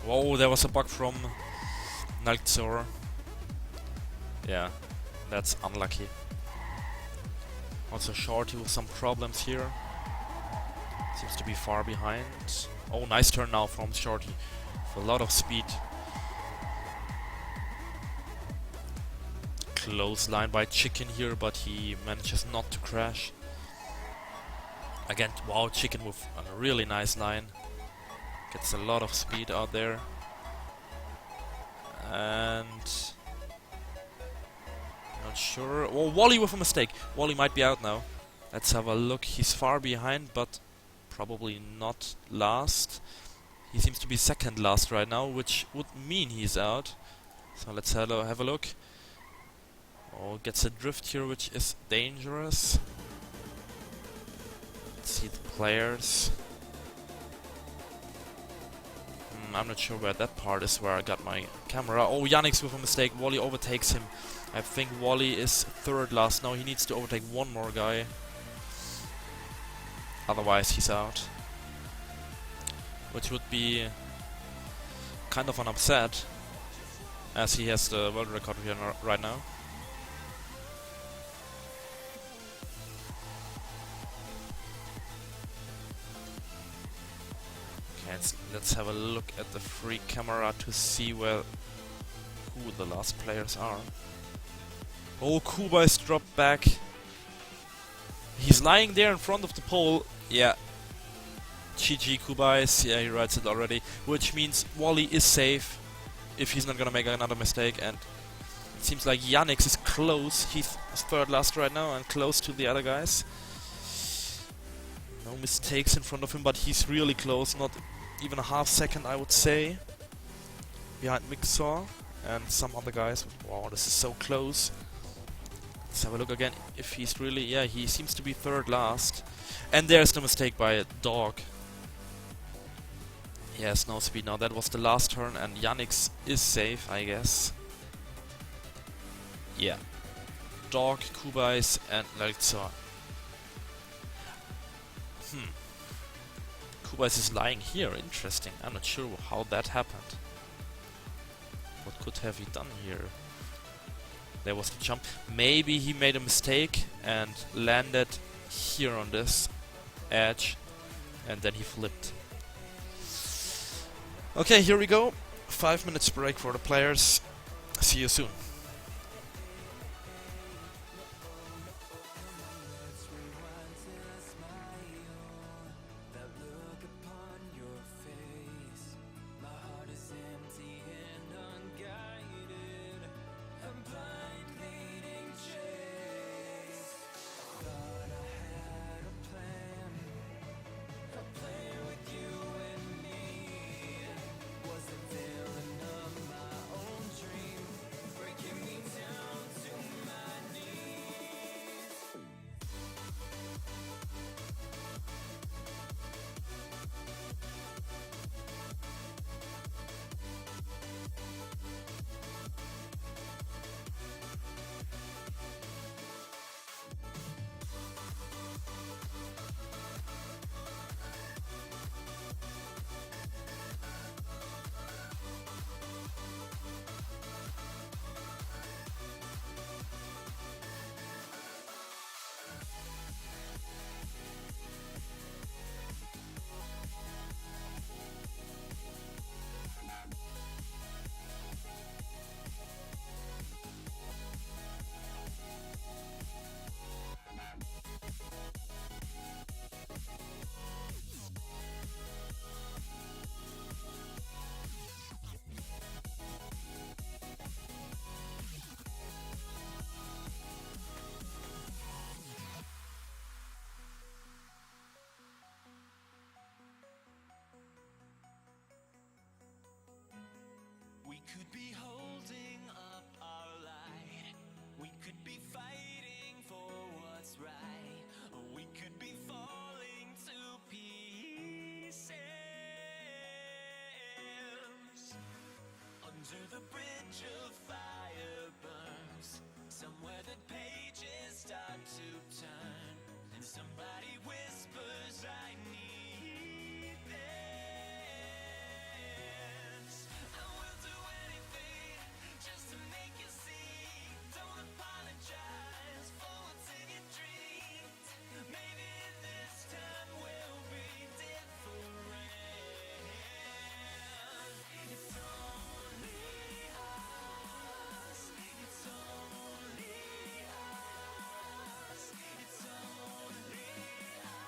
Whoa, there was a bug from Naltzor. Yeah, that's unlucky. Also Shorty with some problems here. Seems to be far behind. Oh, nice turn now from Shorty. With a lot of speed. Close line by Chicken here, but he manages not to crash. Again, wow, Chicken with a really nice line. Gets a lot of speed out there. And... not sure. Oh, Wally with a mistake. Wally might be out now. Let's have a look. He's far behind, but probably not last. He seems to be second last right now, which would mean he's out. So let's have a look. Oh, gets a drift here, which is dangerous. Let's see the players. I'm not sure where that part is where I got my camera. Oh, Yannick's with a mistake. Wally overtakes him. I think Wally is third last now. He needs to overtake one more guy. Otherwise, he's out. Which would be kind of an upset, as he has the world record here right now. Okay, let's have a look at the free camera to see who the last players are. Oh, Kuba's dropped back. He's lying there in front of the pole. Yeah. GG Kubais, yeah, he writes it already. Which means Wally is safe if he's not gonna make another mistake. And it seems like Yannick is close. He's third last right now and close to the other guys. No mistakes in front of him, but he's really close. Not even a half second, I would say, behind Mixer and some other guys. Wow, this is so close. Let's have a look again if he's really... Yeah, he seems to be third last. And there's the mistake by a dog. Yes, no speed now. That was the last turn, and Yannick is safe, I guess. Yeah. Dog, Kubais, and Lelzer. Kubais is lying here. Interesting. I'm not sure how that happened. What could have he done here? There was the jump. Maybe he made a mistake and landed here on this edge, and then he flipped. Okay, here we go. 5 minutes break for the players. See you soon. We could be holding up our light. We could be fighting for what's right. Or we could be falling to pieces. Under the bridge of fire burns, somewhere the pages start to turn, and somebody whispers, I need this. I will do anything just to make you see. Don't apologize for what's in your dreams. Maybe this time will be different. It's only us. It's only us. It's only us.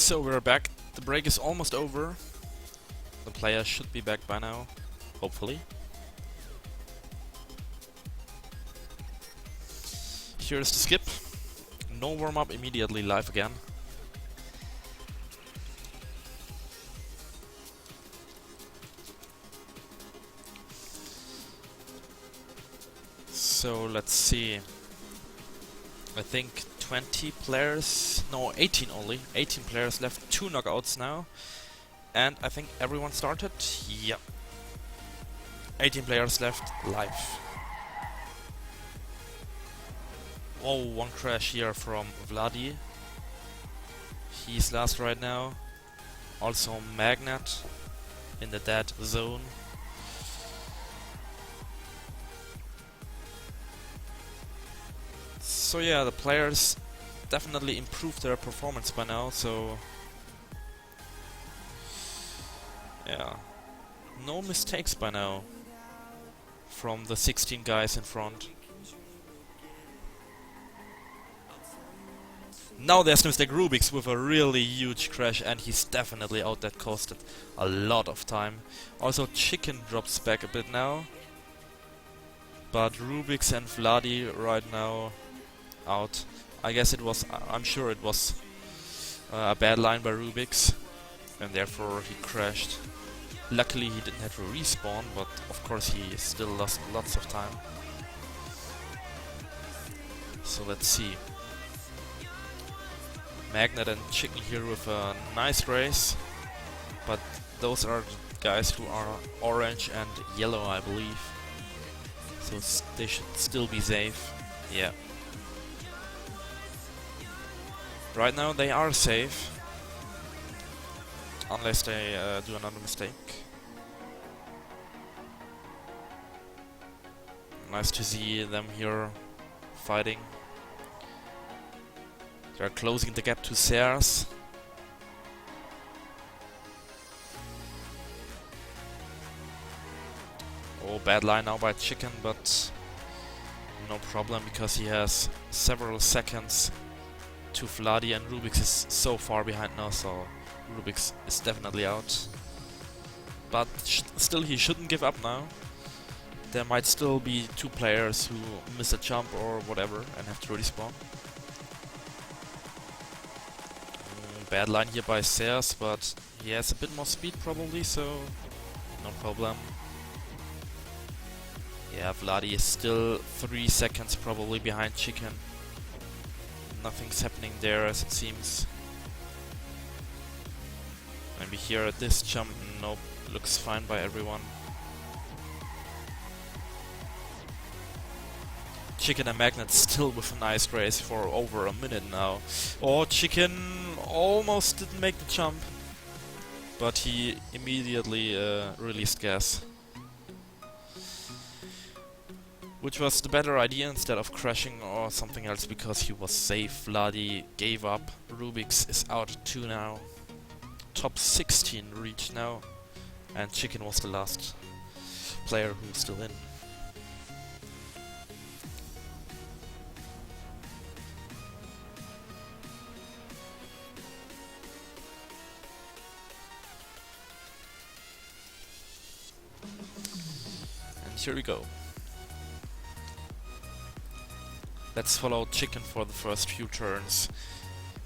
So we're back. The break is almost over. The players should be back by now, hopefully. Here's the skip. No warm-up, immediately live again. So let's see. I think 20 players, no 18 only, 18 players left, 2 knockouts now. And I think everyone started? Yeah. 18 players left, live. Oh, one crash here from Vladi. He's last right now. Also Magnet in the dead zone. So yeah, the players definitely improved their performance by now, so yeah, no mistakes by now from the 16 guys in front. Now there's Mr. Rubik's with a really huge crash, and he's definitely out. That costed a lot of time. Also Chicken drops back a bit now, but Rubik's and Vladi right now out. I guess it was, I'm sure it was a bad line by Rubik's, and therefore he crashed. Luckily he didn't have to respawn, but of course he still lost lots of time. So let's see. Magnet and Chicken here with a nice race, but those are the guys who are orange and yellow, I believe. So they should still be safe. Yeah. Right now they are safe, unless they do another mistake. Nice to see them here fighting. They're closing the gap to Sears. Oh, bad line now by Chicken, but no problem because he has several seconds to Vladi, and Rubik's is so far behind now, so Rubik's is definitely out. But still, he shouldn't give up now. There might still be 2 players who miss a jump or whatever and have to respawn. Bad line here by Sears, but he has a bit more speed probably, so no problem. Yeah, Vladi is still 3 seconds probably behind Chicken. Nothing's happening there as it seems. Maybe here at this jump, nope, looks fine by everyone. Chicken and Magnet still with a nice race for over a minute now. Oh, Chicken almost didn't make the jump, but he immediately released gas. Which was the better idea instead of crashing or something else, because he was safe. Vladi gave up. Rubik's is out 2 now. Top 16 reached now. And Chicken was the last player who's still in. And here we go. Let's follow Chicken for the first few turns.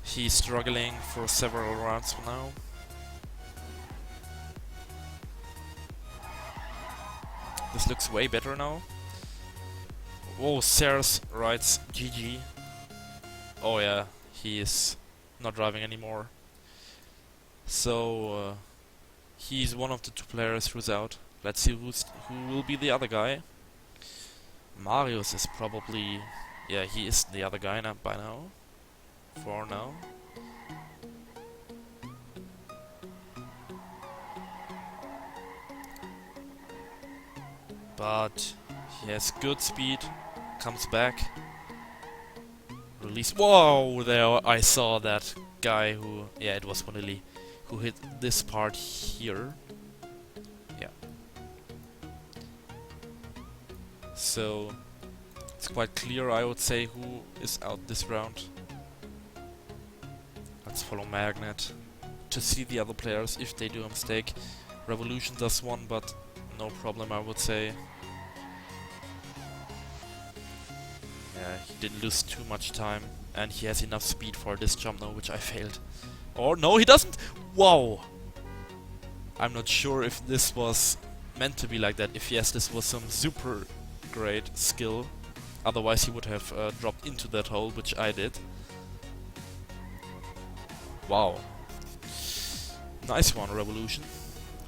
He's struggling for several rounds now. This looks way better now. Oh, Sears writes GG. Oh yeah, he is not driving anymore. So he's one of the 2 players who's out. Let's see who will be the other guy. Marius is probably... yeah, he is the other guy now, by now. For now. But he has good speed. Comes back. Release. Whoa! There I saw that guy who... yeah, it was Vanilli who hit this part here. Yeah. So... it's quite clear, I would say, who is out this round. Let's follow Magnet. to see the other players if they do a mistake. Revolution does one, but no problem, I would say. Yeah, he didn't lose too much time, and he has enough speed for this jump now, which I failed. Or no, he doesn't! Wow! I'm not sure if this was meant to be like that. If yes, this was some super great skill. Otherwise he would have dropped into that hole, which I did. Wow. Nice one, Revolution.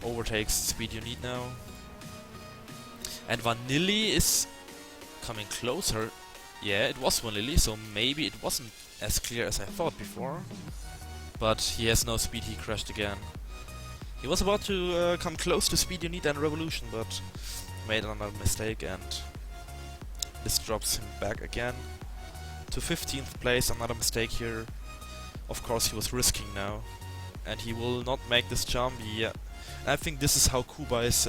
Overtakes the speed you need now. And Vanilli is coming closer. Yeah, it was Vanilli, so maybe it wasn't as clear as I thought before. But he has no speed, he crashed again. He was about to come close to speed you need and Revolution, but made another mistake, and this drops him back again to 15th place. Another mistake here. Of course he was risking now, and he will not make this jump. Yeah, and I think this is how Kubai's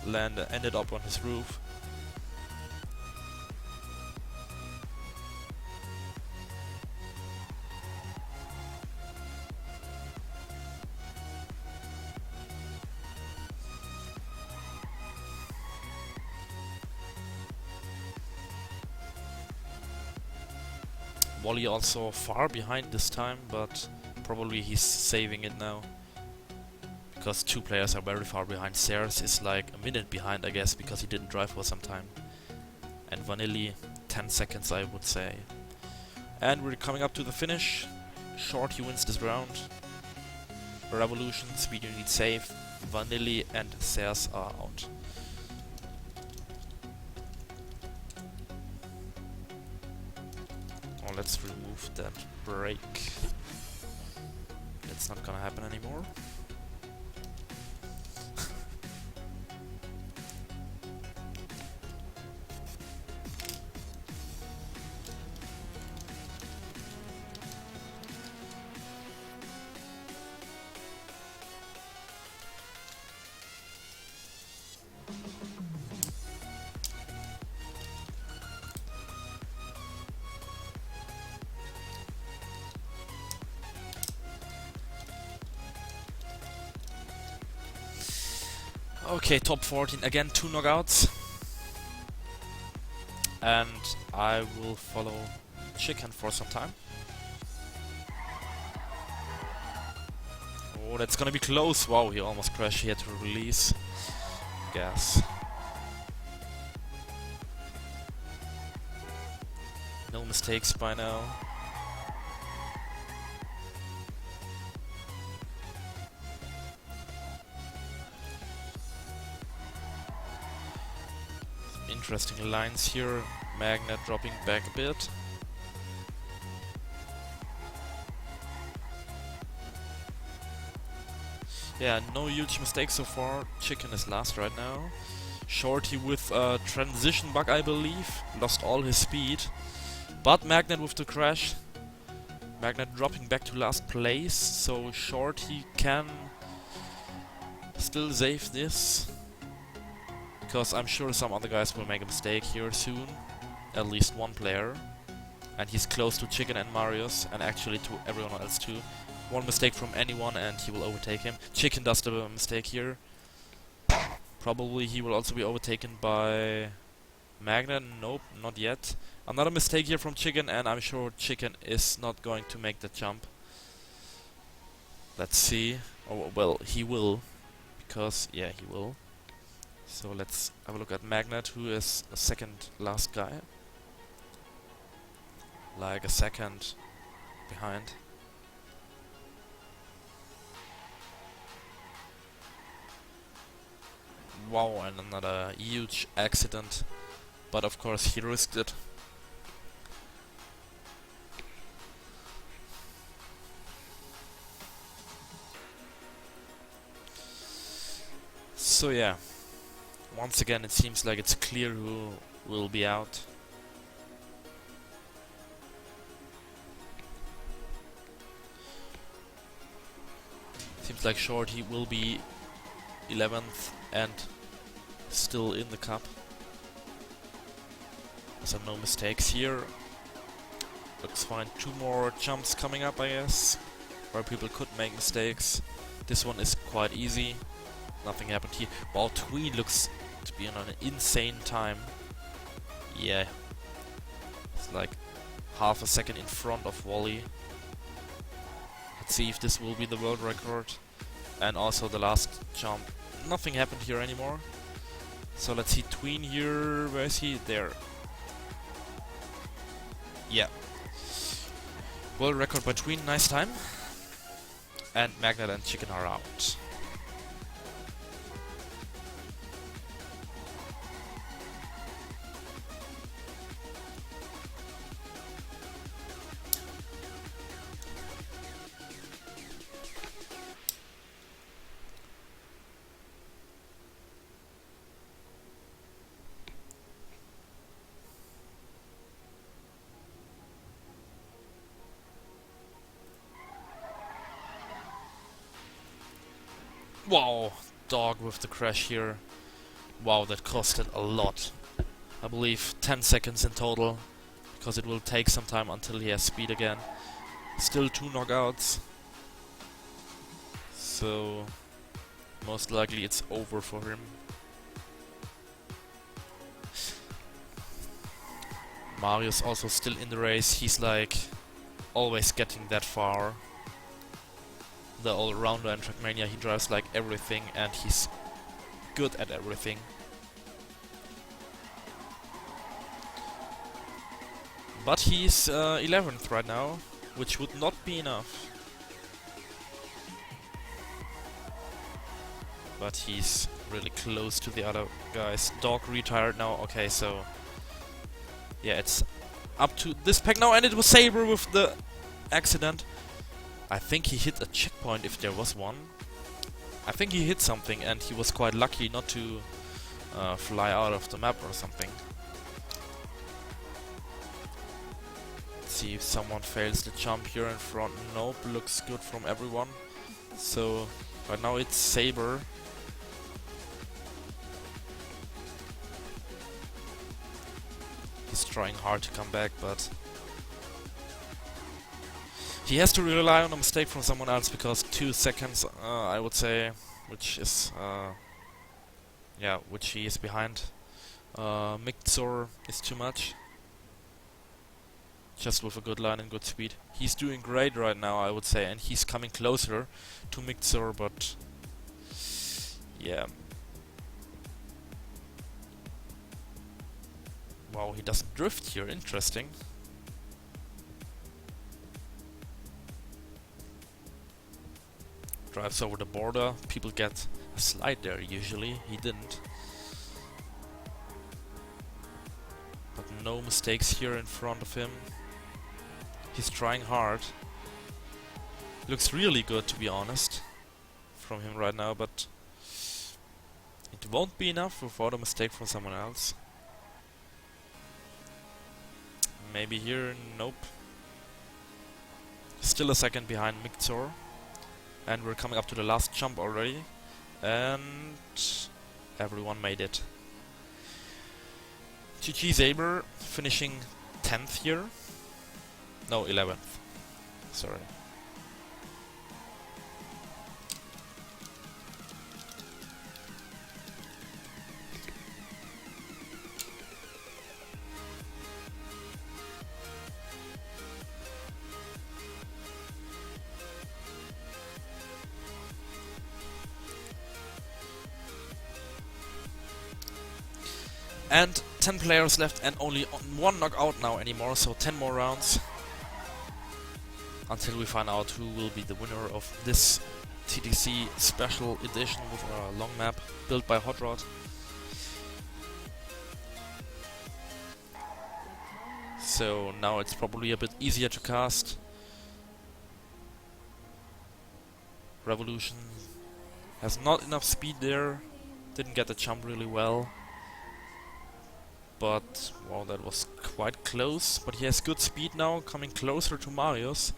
land ended up on his roof. Wally also far behind this time, but probably he's saving it now. Because two players are very far behind. Sears is like a minute behind, I guess, because he didn't drive for some time. And Vanilli, 10 seconds, I would say. And we're coming up to the finish. Short, he wins this round. Revolution, speed you need save. Vanilli and Sears are out. Oh, let's remove that brake. That's not gonna happen anymore. Okay, top 14, again 2 knockouts. And I will follow Chicken for some time. Oh, that's gonna be close. Wow, he almost crashed. He had to release gas. No mistakes by now. Interesting lines here. Magnet dropping back a bit. Yeah, no huge mistakes so far. Chicken is last right now. Shorty with a transition bug, I believe. Lost all his speed. But Magnet with the crash. Magnet dropping back to last place. So Shorty can still save this. Because I'm sure some other guys will make a mistake here soon. At least one player. And he's close to Chicken and Marius, and actually to everyone else too. One mistake from anyone and he will overtake him. Chicken does the mistake here. Probably he will also be overtaken by Magnet. Nope, not yet. Another mistake here from Chicken, and I'm sure Chicken is not going to make the jump. Let's see. Oh, well, he will. Because, yeah, he will. So let's have a look at Magnet, who is a second last guy. Like a second behind. Wow, and another huge accident. But of course he risked it. So yeah. Once again, it seems like it's clear who will be out. Seems like Shorty will be 11th and still in the cup. So no mistakes here. Looks fine. 2 more jumps coming up, I guess. where people could make mistakes. This one is quite easy. Nothing happened here. Wow, Tween looks to be on an insane time. Yeah. It's like half a second in front of Wally. Let's see if this will be the world record. And also the last jump. Nothing happened here anymore. So let's see Tween here. Where is he? There. Yeah. World record by Tween. Nice time. And Magnet and Chicken are out. Wow, dog with the crash here. Wow, that costed a lot. I believe 10 seconds in total, because it will take some time until he has speed again. Still 2 knockouts. So, most likely it's over for him. Mario's also still in the race. He's like always getting that far. The all-rounder in Trackmania, he drives like everything and he's good at everything. But he's 11th right now, which would not be enough. But he's really close to the other guys. Dog retired now, okay, so... yeah, it's up to this pack now, and it was Saber with the accident. I think he hit a checkpoint if there was one. I think he hit something and he was quite lucky not to fly out of the map or something. Let's see if someone fails the jump here in front. Nope, looks good from everyone. So, right now it's Saber. He's trying hard to come back, but... he has to rely on a mistake from someone else, because 2 seconds, I would say, which is, yeah, which he is behind. Mixor is too much. Just with a good line and good speed. He's doing great right now, I would say, and he's coming closer to Mixor, but yeah. Wow, he doesn't drift here, interesting. Drives over the border, people get a slide there usually, he didn't. But no mistakes here in front of him. He's trying hard. Looks really good, to be honest, from him right now, but it won't be enough without a mistake from someone else. Maybe here, nope. Still a second behind Mixor. And we're coming up to the last jump already. And everyone made it. GG Saber finishing 10th here. No, 11th. Sorry. And 10 players left and only 1 knockout now anymore, so 10 more rounds until we find out who will be the winner of this TTC special edition with a long map built by Hotrod. So now it's probably a bit easier to cast. Revolution has not enough speed there, didn't get the jump really well. But, wow, that was quite close. But he has good speed now, coming closer to Marius.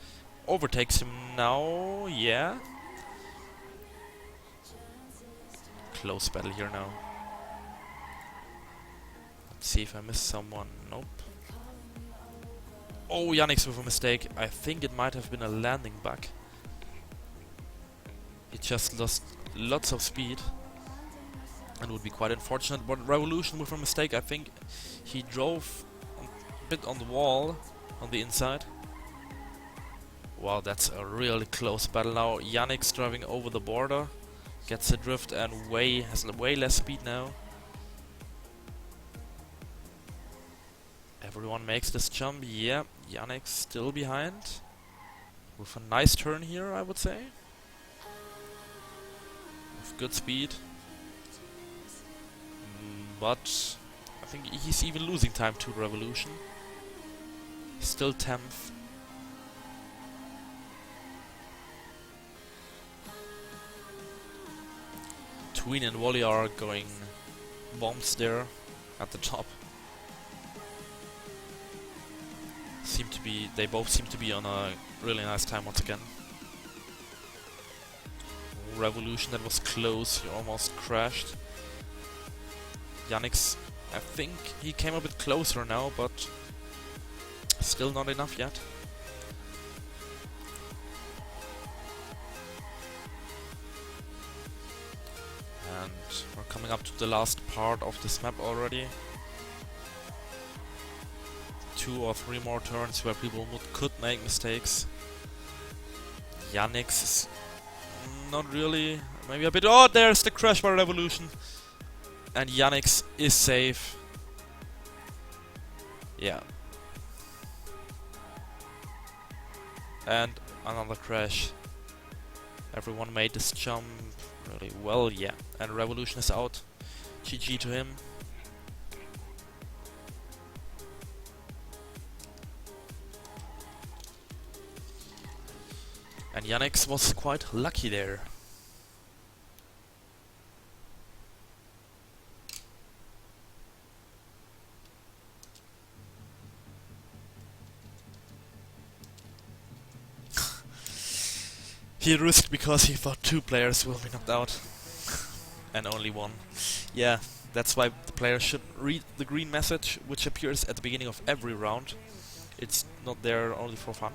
Overtakes him now, yeah. Close battle here now. Let's see if I missed someone. Nope. Oh, Yannick's with a mistake. I think it might have been a landing bug. just lost lots of speed. And would be quite unfortunate. But Revolution with a mistake, I think he drove a bit on the wall on the inside. Wow, that's a really close battle now. Yannick's driving over the border, gets a drift and has way less speed now. Everyone makes this jump. Yeah, Yannick's still behind. With a nice turn here, I would say. With good speed. But I think he's even losing time to Revolution. Still 10th. Tween and Wally are going bombs there at the top. They both seem to be on a really nice time once again. Revolution, that was close, he almost crashed. Yannick's, I think he came a bit closer now, but still not enough yet. And we're coming up to the last part of this map already. 2 or 3 more turns where people could make mistakes. Yannick's is not really, maybe a bit. Oh, there's the crash by Revolution. And Yannick's is safe. Yeah. And another crash. Everyone made this jump really well, yeah. And Revolution is out. GG to him. And Yannick's was quite lucky there. He risked because he thought 2 players will be knocked out. And only 1. Yeah, that's why the players should read the green message, which appears at the beginning of every round. It's not there only for fun.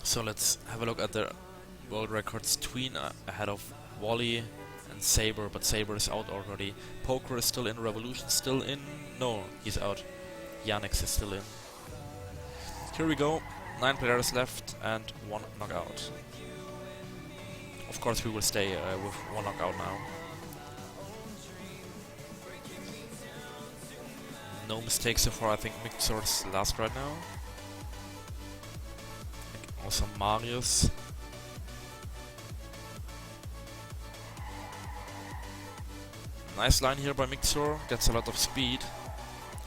So let's have a look at the world records. Tween ahead of Wally and Saber, but Saber is out already. Poker is still in, Revolution still in. No, he's out. Yannick's is still in. Here we go. 9 players left and 1 knockout. Of course we will stay with 1 knockout now. No mistakes so far. I think Mixer is last right now. Also Marius. Nice line here by Mixer, gets a lot of speed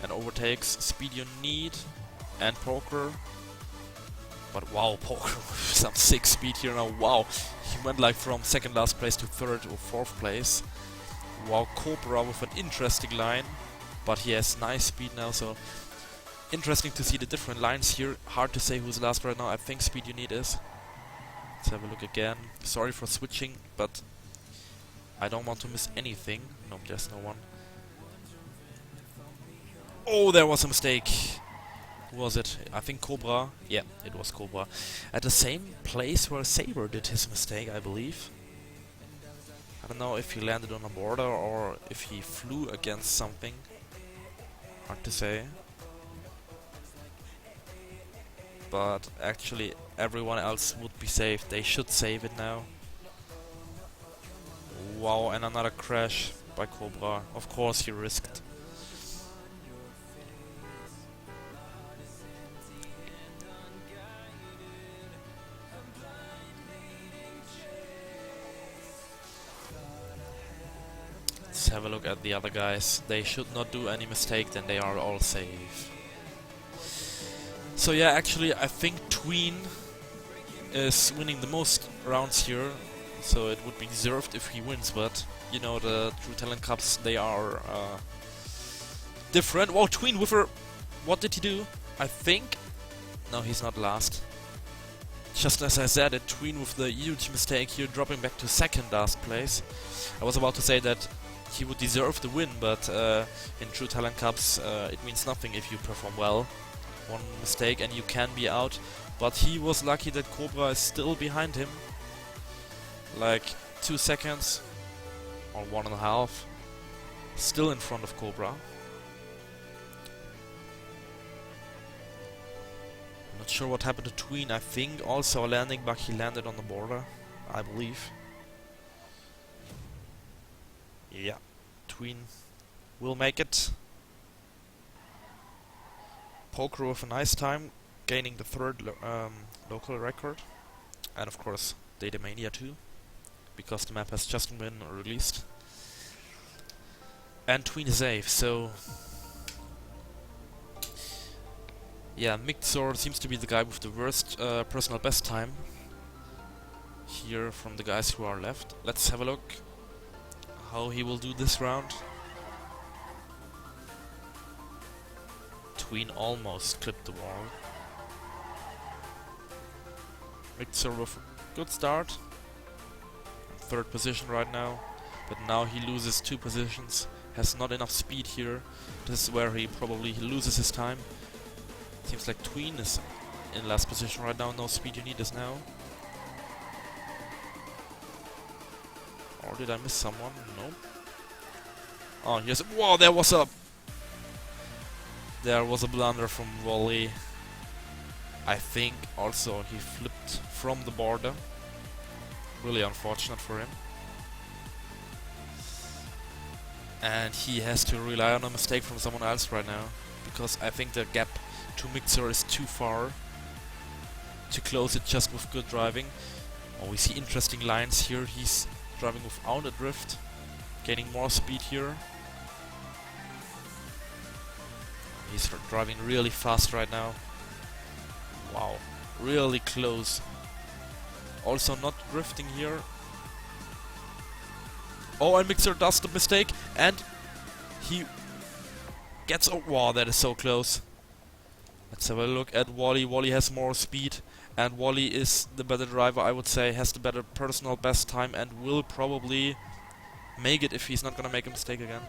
and overtakes. Speed you need and Poker. But wow, Poker with some sick speed here now. Wow, he went like from second last place to third or fourth place. Wow, Cobra with an interesting line, but he has nice speed now, so interesting to see the different lines here. Hard to say who's last right now. I think Speed You Need is. Let's have a look again. Sorry for switching, but I don't want to miss anything. Nope, there's no one. Oh, there was a mistake. Who was it? I think Cobra. Yeah, it was Cobra. At the same place where Saber did his mistake, I believe. I don't know if he landed on a border or if he flew against something. Hard to say. But actually everyone else would be safe. They should save it now. Wow, and another crash by Cobra. Of course he risked. Let's have a look at the other guys. They should not do any mistake, then they are all safe. So yeah, actually I think Tween is winning the most rounds here, so it would be deserved if he wins, but you know, the True Talent Cups, they are different. Wow, Tween with her... What did he do? I think... No, he's not last. Just as I said, a Tween with the huge mistake here, dropping back to second last place. I was about to say that he would deserve the win, but in True Talent Cups it means nothing if you perform well. One mistake and you can be out. But he was lucky that Cobra is still behind him. Like 2 seconds or 1.5. Still in front of Cobra. Not sure what happened to Tween. I think also a landing bug, he landed on the border, I believe. Yeah, Tween will make it. Poker with a nice time, gaining the third local record. And of course, Datamania too, because the map has just been released. And Tween is safe, so... Yeah, Mixor seems to be the guy with the worst personal best time here from the guys who are left. Let's have a look how he will do this round. Tween almost clipped the wall. Mixor with a good start. Third position right now, but now he loses 2 positions. Has not enough speed here. This is where he probably loses his time. Seems like Tween is in last position right now. No speed you need is now. Or did I miss someone? No. Oh, here's... Whoa, there was a blunder from Wally. I think also he flipped from the border. Really unfortunate for him. And he has to rely on a mistake from someone else right now. Because I think the gap to Mixer is too far to close it just with good driving. Oh, we see interesting lines here. He's driving without a drift, gaining more speed here. He's driving really fast right now. Wow, really close. Also not drifting here. Oh, and Mixer does the mistake, and he gets... Oh, wow, that is so close. Let's have a look at Wally. Wally has more speed, and Wally is the better driver, I would say, has the better personal best time, and will probably make it if he's not gonna make a mistake again.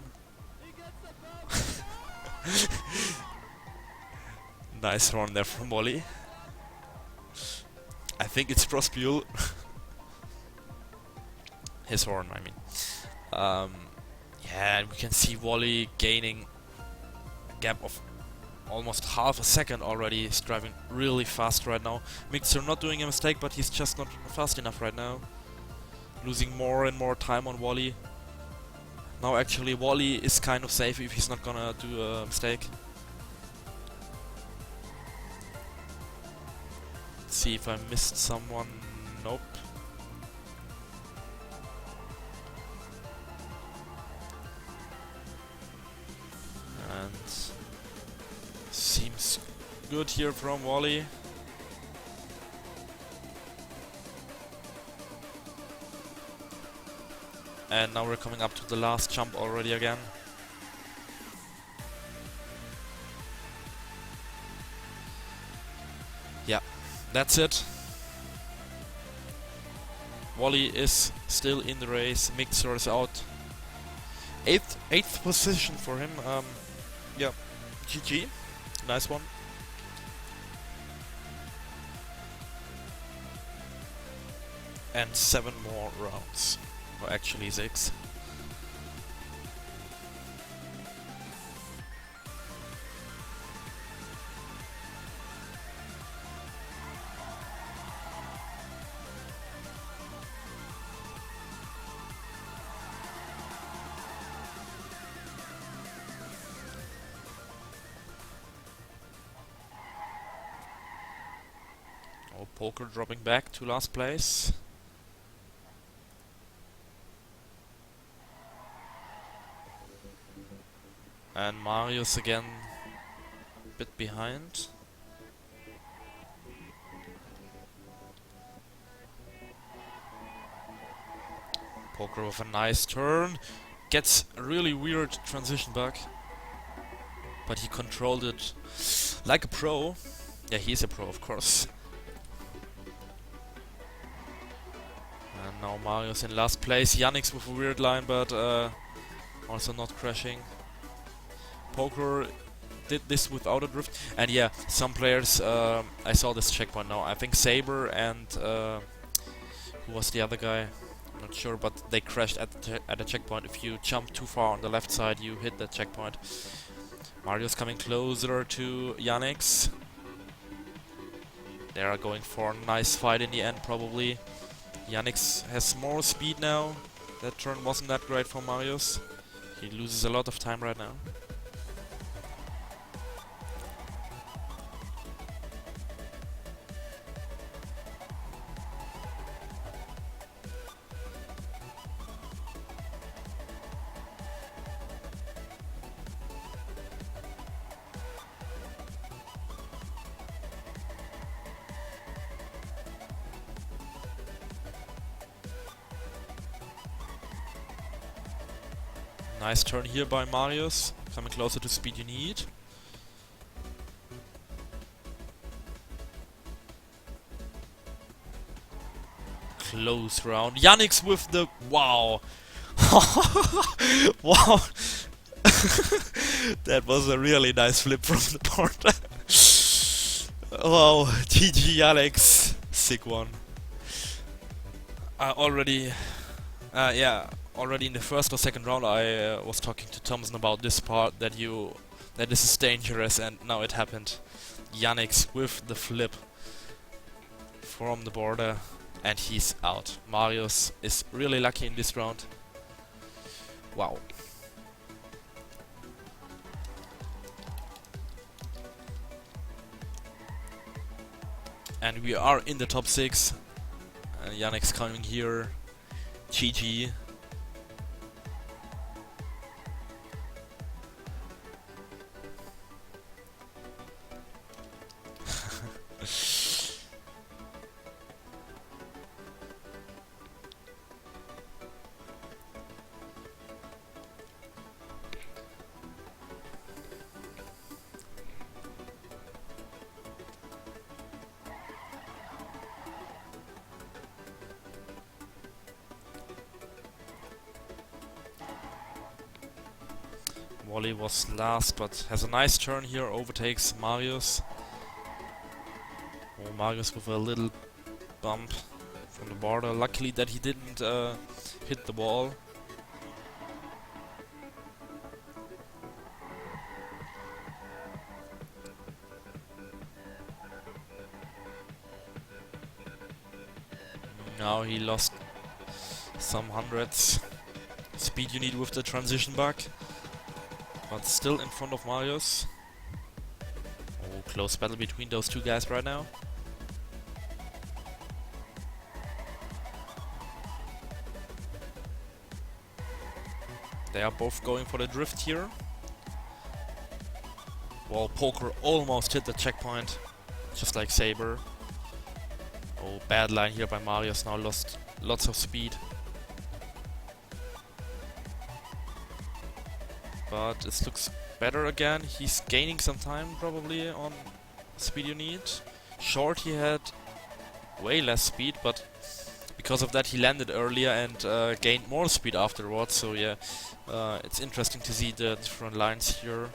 Nice run there from Wally. I think it's Prospule. His horn, I mean. Yeah, and we can see Wally gaining a gap of almost half a second already. He's driving really fast right now. Mixer not doing a mistake, but he's just not fast enough right now. Losing more and more time on Wally. Now actually Wally is kind of safe if he's not gonna do a mistake. Let's see if I missed someone. Nope. And seems good here from Wally. And now we're coming up to the last jump already again. Yeah, that's it. Wally is still in the race. Mixer is out. Eighth position for him. Yeah, GG. Nice one. And 7 more rounds. Or actually 6. Oh, Poker dropping back to last place. And Marius again a bit behind. Poker with a nice turn. Gets a really weird transition bug. but he controlled it like a pro. Yeah, he's a pro, of course. And now Mario's in last place. Yannick's with a weird line, but also not crashing. Poker did this without a drift. And yeah, some players, I saw this checkpoint now. I think Saber and who was the other guy? I'm not sure, but they crashed at the checkpoint. If you jump too far on the left side, you hit that checkpoint. Mario's coming closer to Yannick's. They are going for a nice fight in the end, probably. Yannick's has more speed now. That turn wasn't that great for Marius. He loses a lot of time right now. Nice turn here by Marius, coming closer to speed you need. Close round. Yannick's with the... Wow! Wow! That was a really nice flip from the board. Wow, GG Yannick's. Sick one. Already in the first or second round I was talking to Thompson about this part, that this is dangerous, and now it happened. Yannick's with the flip from the border, and he's out. Marius is really lucky in this round. Wow. And we are in the top 6. And Yannick's coming here. GG. Wally was last, but has a nice turn here, overtakes Marius. Oh, Marius with a little bump from the border. Luckily that he didn't hit the wall. Now he lost some hundreds. Speed you need with the transition bug. But still in front of Marius. Oh, close battle between those two guys right now. They are both going for the drift here. While Poker almost hit the checkpoint, just like Saber. Oh, bad line here by Marius, now lost lots of speed. But it looks better again. He's gaining some time probably on speed you need. Short he had way less speed, but because of that he landed earlier and gained more speed afterwards. So yeah, it's interesting to see the different lines here.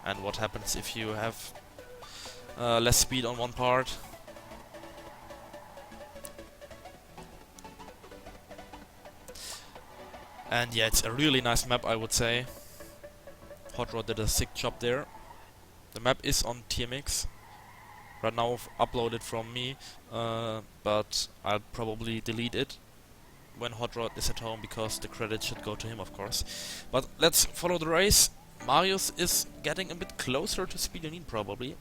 And what happens if you have less speed on one part. And yeah, it's a really nice map, I would say. Hotrod did a sick job there. The map is on TMX. Right now uploaded from me, but I'll probably delete it when Hotrod is at home, because the credit should go to him, of course. But let's follow the race. Marius is getting a bit closer to speed you need, probably.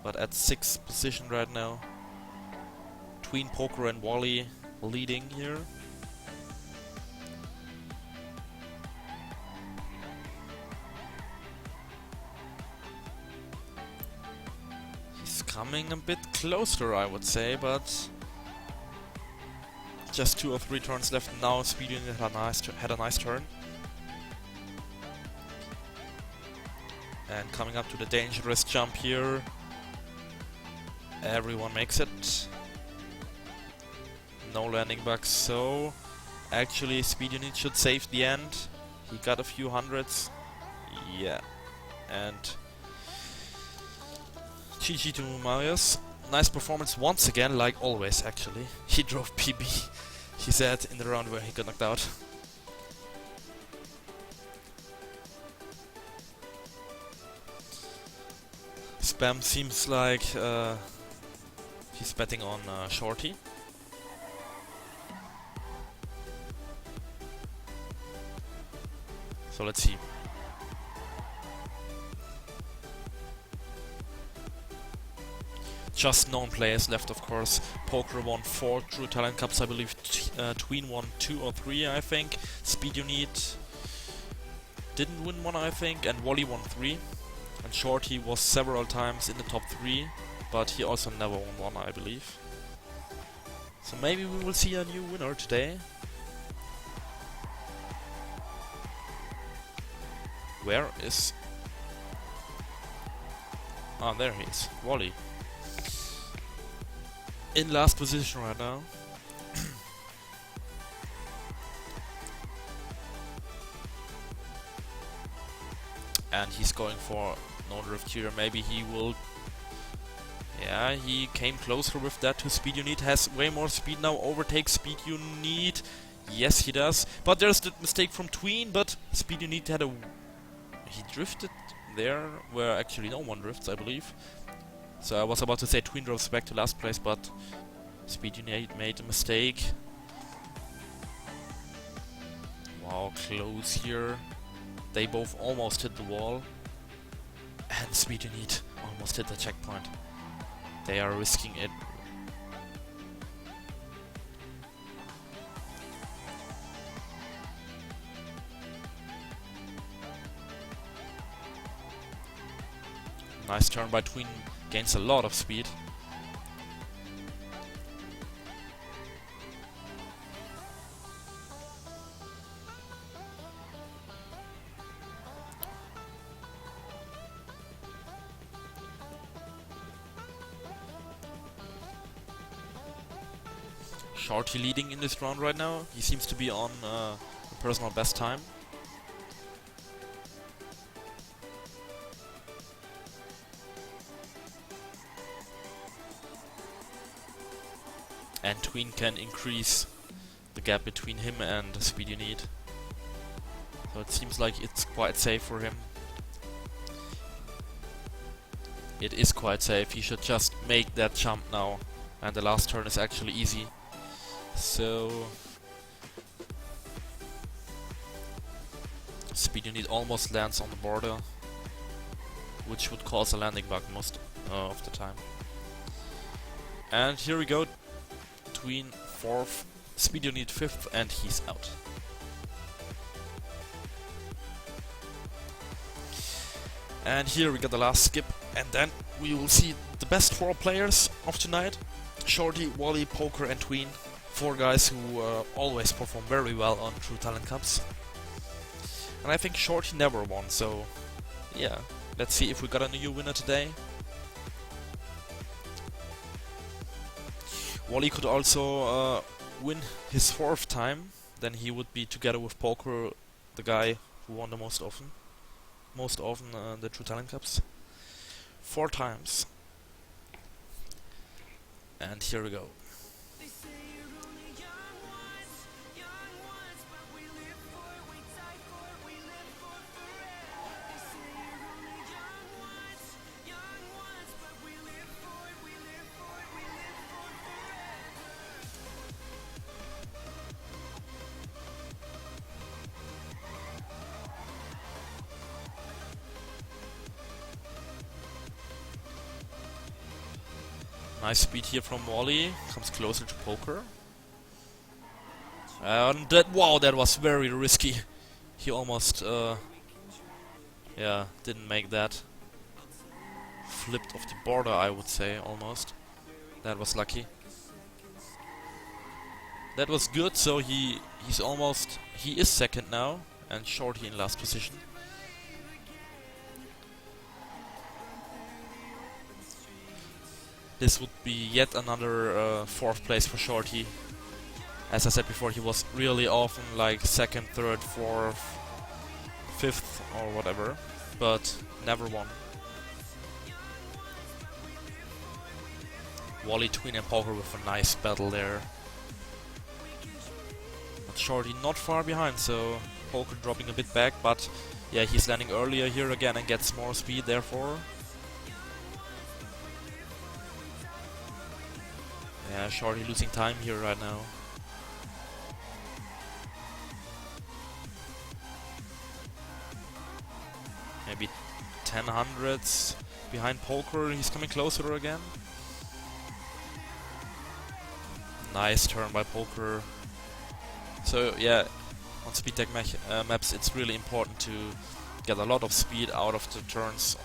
But at 6th position right now. Between Poker and Wally leading here. Coming a bit closer, I would say, but just 2 or 3 turns left now. Speed Unit had a nice turn. And coming up to the dangerous jump here. Everyone makes it. No landing bugs, so actually Speed Unit should save the end. He got a few hundreds. Yeah. And GG to Marius. Nice performance once again, like always actually. He drove PB, he said in the round where he got knocked out. Spam seems like he's betting on Shorty. So let's see. Just known players left, of course. Poker won 4 True Talent Cups, I believe. Tween won 2 or 3, I think. Speed Unit didn't win one, I think, and Wally won 3. And Shorty was several times in the top 3, but he also never won one, I believe. So maybe we will see a new winner today. Where is... Ah, there he is. Wally. In last position right now. And he's going for no drift here. Maybe he will... Yeah, he came closer with that to Speed Unit. Has way more speed now. Overtakes Speed Unit. Yes, he does. But there's the mistake from Tween. But Speed Unit had a... He drifted there where actually no one drifts, I believe. So I was about to say Tween drops back to last place, but Speed Unit made a mistake. Wow, close here. They both almost hit the wall. And Speed Unit almost hit the checkpoint. They are risking it. Nice turn by Tween. Gains a lot of speed. Shorty leading in this round right now. He seems to be on a personal best time. And Tween can increase the gap between him and Speed Unit. So it seems like it's quite safe for him. It is quite safe. He should just make that jump now. And the last turn is actually easy. So Speed Unit almost lands on the border, which would cause a landing bug most of the time. And here we go. Tween 4th, Speed Unit 5th, and he's out. And here we got the last skip, and then we will see the best 4 players of tonight. Shorty, Wally, Poker and Tween. 4 guys who always perform very well on True Talent Cups. And I think Shorty never won, so yeah. Let's see if we got a new winner today. Wally could also win his 4th time. Then he would be together with Poker the guy who won the most often. The True Talent Cups. 4 times. And here we go. They say you're only young ones, but we live for it, we die for it, we live for forever. They say you're only young ones, but we live for it, we live for it, we live for forever. Nice speed here from Wally. Comes closer to Poker. And that, wow, that was very risky. He almost, yeah, didn't make that. Flipped off the border, I would say, almost. That was lucky. That was good, so he is 2nd now, and Shorty in last position. this would be yet another 4th place for Shorty. As I said before, he was really often like 2nd, 3rd, 4th, 5th or whatever, but never won. Wally, Tween and Poker with a nice battle there. But Shorty not far behind, so Poker dropping a bit back, but yeah, he's landing earlier here again and gets more speed therefore. Yeah, Shorty losing time here right now. Maybe 10 hundredths behind Poker, he's coming closer again. Nice turn by Poker. So yeah, on Speedtech maps it's really important to get a lot of speed out of the turns.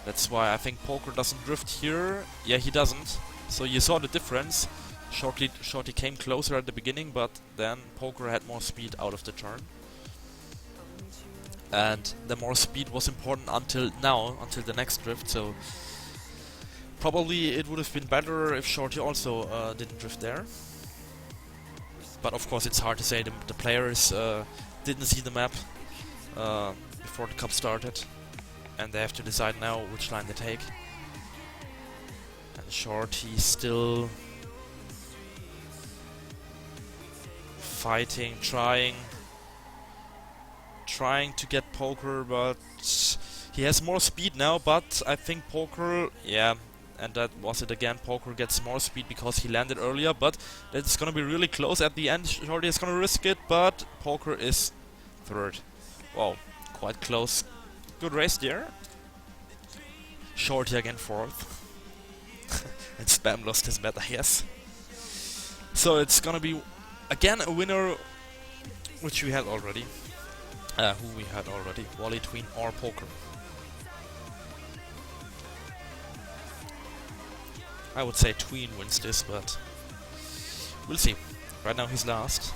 That's why I think Poker doesn't drift here. Yeah, he doesn't. So you saw the difference. Shorty came closer at the beginning, but then Poker had more speed out of the turn. And the more speed was important until now, until the next drift, so probably it would have been better if Shorty also didn't drift there. But of course it's hard to say, the players didn't see the map before the cup started, and they have to decide now which line they take. And Shorty still fighting, trying to get Poker, but he has more speed now, but I think Poker, yeah, and that was it again, Poker gets more speed because he landed earlier, but it's gonna be really close at the end. Shorty is gonna risk it, but Poker is 3rd. Wow, quite close. Good race there. Shorty again 4th. And Spam lost his bet, I guess. So it's gonna be again a winner, which we had already. Who we had already, Wally, Tween or Poker. I would say Tween wins this, but we'll see. Right now he's last.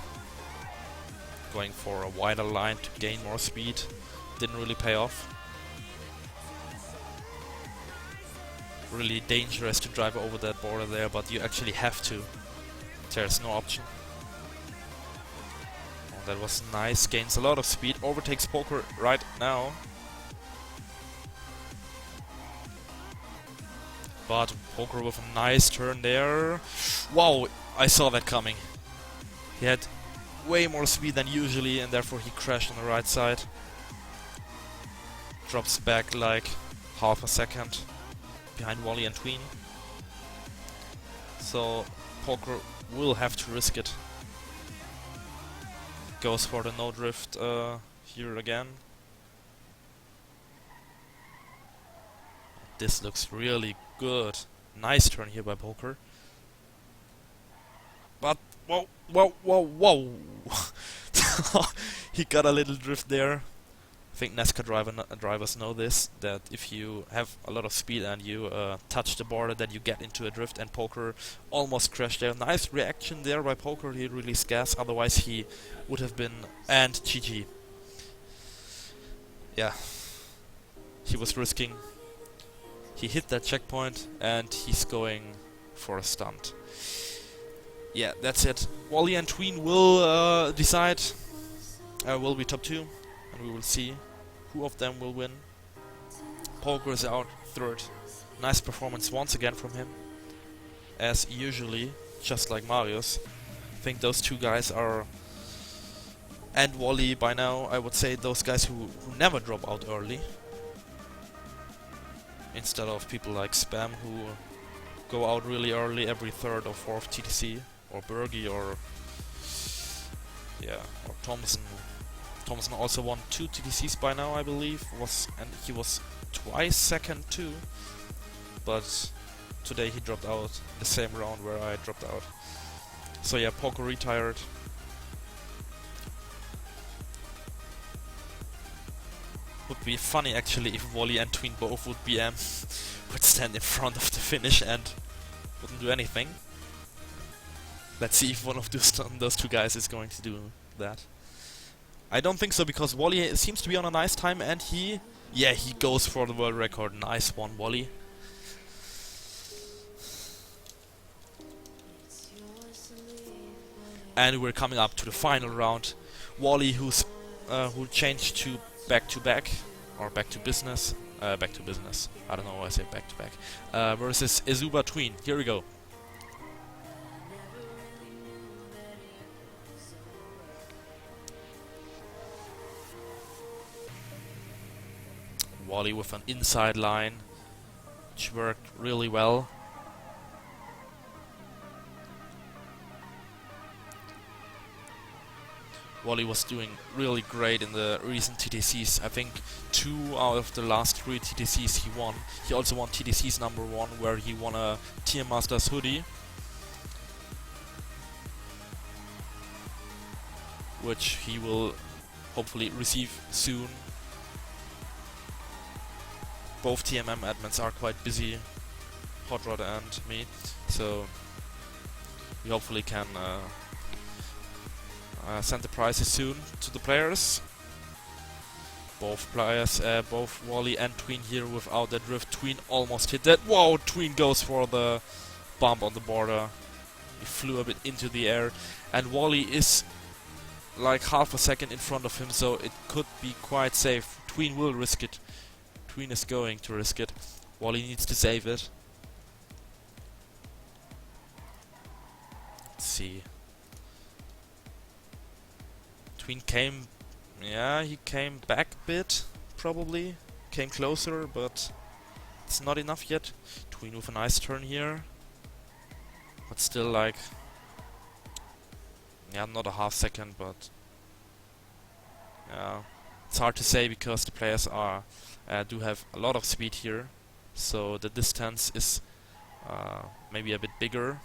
Going for a wider line to gain more speed. Didn't really pay off. Really dangerous to drive over that border there, but you actually have to. There's no option. That was nice, gains a lot of speed, overtakes Poker right now. But Poker with a nice turn there. Wow, I saw that coming. He had way more speed than usually and therefore he crashed on the right side. Drops back like half a second behind Wally and Tween. So Poker will have to risk it. Goes for the no drift here again. This looks really good. Nice turn here by Poker. But whoa, whoa, whoa, whoa! He got a little drift there. I think NASCAR drivers know this, that if you have a lot of speed and you touch the border, that you get into a drift, and Poker almost crashed there. Nice reaction there by Poker, he released gas, otherwise he would have been, and GG. Yeah, he was risking, he hit that checkpoint and he's going for a stunt. Yeah, that's it. Wally and Tween will decide, will be top 2, and we will see who of them will win. Poker is out 3rd. Nice performance once again from him, as usually, just like Marius. I think those two guys are, and Wally by now, I would say those guys who never drop out early, instead of people like Spam who go out really early every 3rd or 4th TTC, or Bergie, or yeah, or Thompson. Thompson also won 2 TTCs by now, I believe, and he was twice 2nd too, but today he dropped out the same round where I dropped out. So yeah, Poker retired. Would be funny actually if Wally and Tween both would would stand in front of the finish and wouldn't do anything. Let's see if one of those two guys is going to do that. I don't think so, because Wally seems to be on a nice time, and he goes for the world record. Nice one, Wally. And we're coming up to the final round. Wally, who changed to back-to-back, or back to business. Back to business. I don't know why I say back-to-back. Versus Izuba Tween. Here we go. Wally with an inside line, which worked really well. Wally was doing really great in the recent TTCs. I think 2 out of the last 3 TTCs he won. He also won TTC's number 1, where he won a TM Masters hoodie, which he will hopefully receive soon. Both TMM admins are quite busy, Hotrod and me, so we hopefully can send the prizes soon to the players. Both players, both Wally and Tween here without that drift. Tween almost hit that. Wow, Tween goes for the bump on the border. He flew a bit into the air, and Wally is like half a second in front of him, so it could be quite safe. Tween will risk it. Tween is going to risk it. Wally needs to save it. Let's see. Tween came... yeah, he came back a bit, probably. Came closer, but it's not enough yet. Tween with a nice turn here. But still like... yeah, not a half second, but... yeah, it's hard to say because the players are do have a lot of speed here. So the distance is maybe a bit bigger.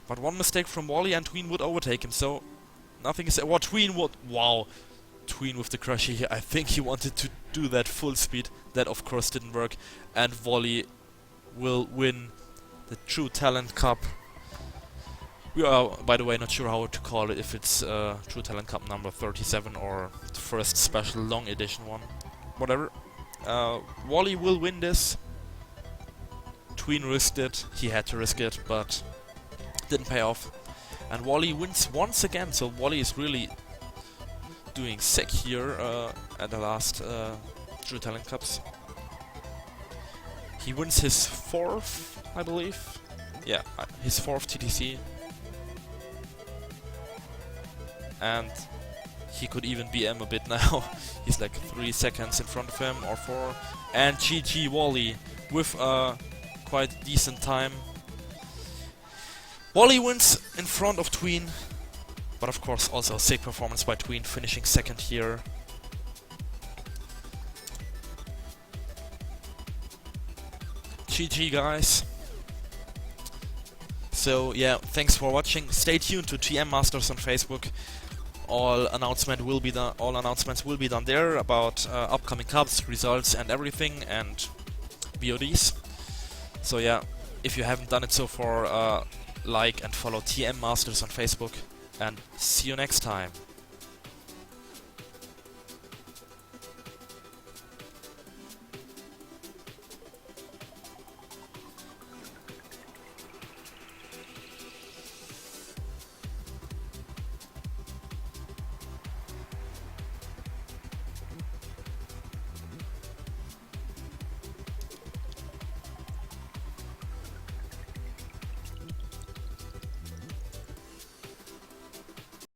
But one mistake from Wally and Tween would overtake him, so nothing is... what Tween would... wow! Tween with the crusher here. I think he wanted to do that full speed. That of course didn't work. And Wally will win the True Talent Cup. We are, by the way, not sure how to call it, if it's True Talent Cup number 37 or the first special long edition one. Whatever. Wally will win this. Tween risked it. He had to risk it, but didn't pay off. And Wally wins once again, so Wally is really doing sick here at the last True Talent Cups. He wins his 4th, I believe. Yeah, his 4th TTC. And he could even BM a bit now. He's like 3 seconds in front of him, or 4. And GG Wally with a quite decent time. Wally wins in front of Tween, but of course also a sick performance by Tween, finishing 2nd here. GG guys. So yeah, thanks for watching. Stay tuned to TM Masters on Facebook. All announcements will be done there about upcoming cups, results, and everything, and VODs. So yeah, if you haven't done it so far, like and follow TM Masters on Facebook, and see you next time.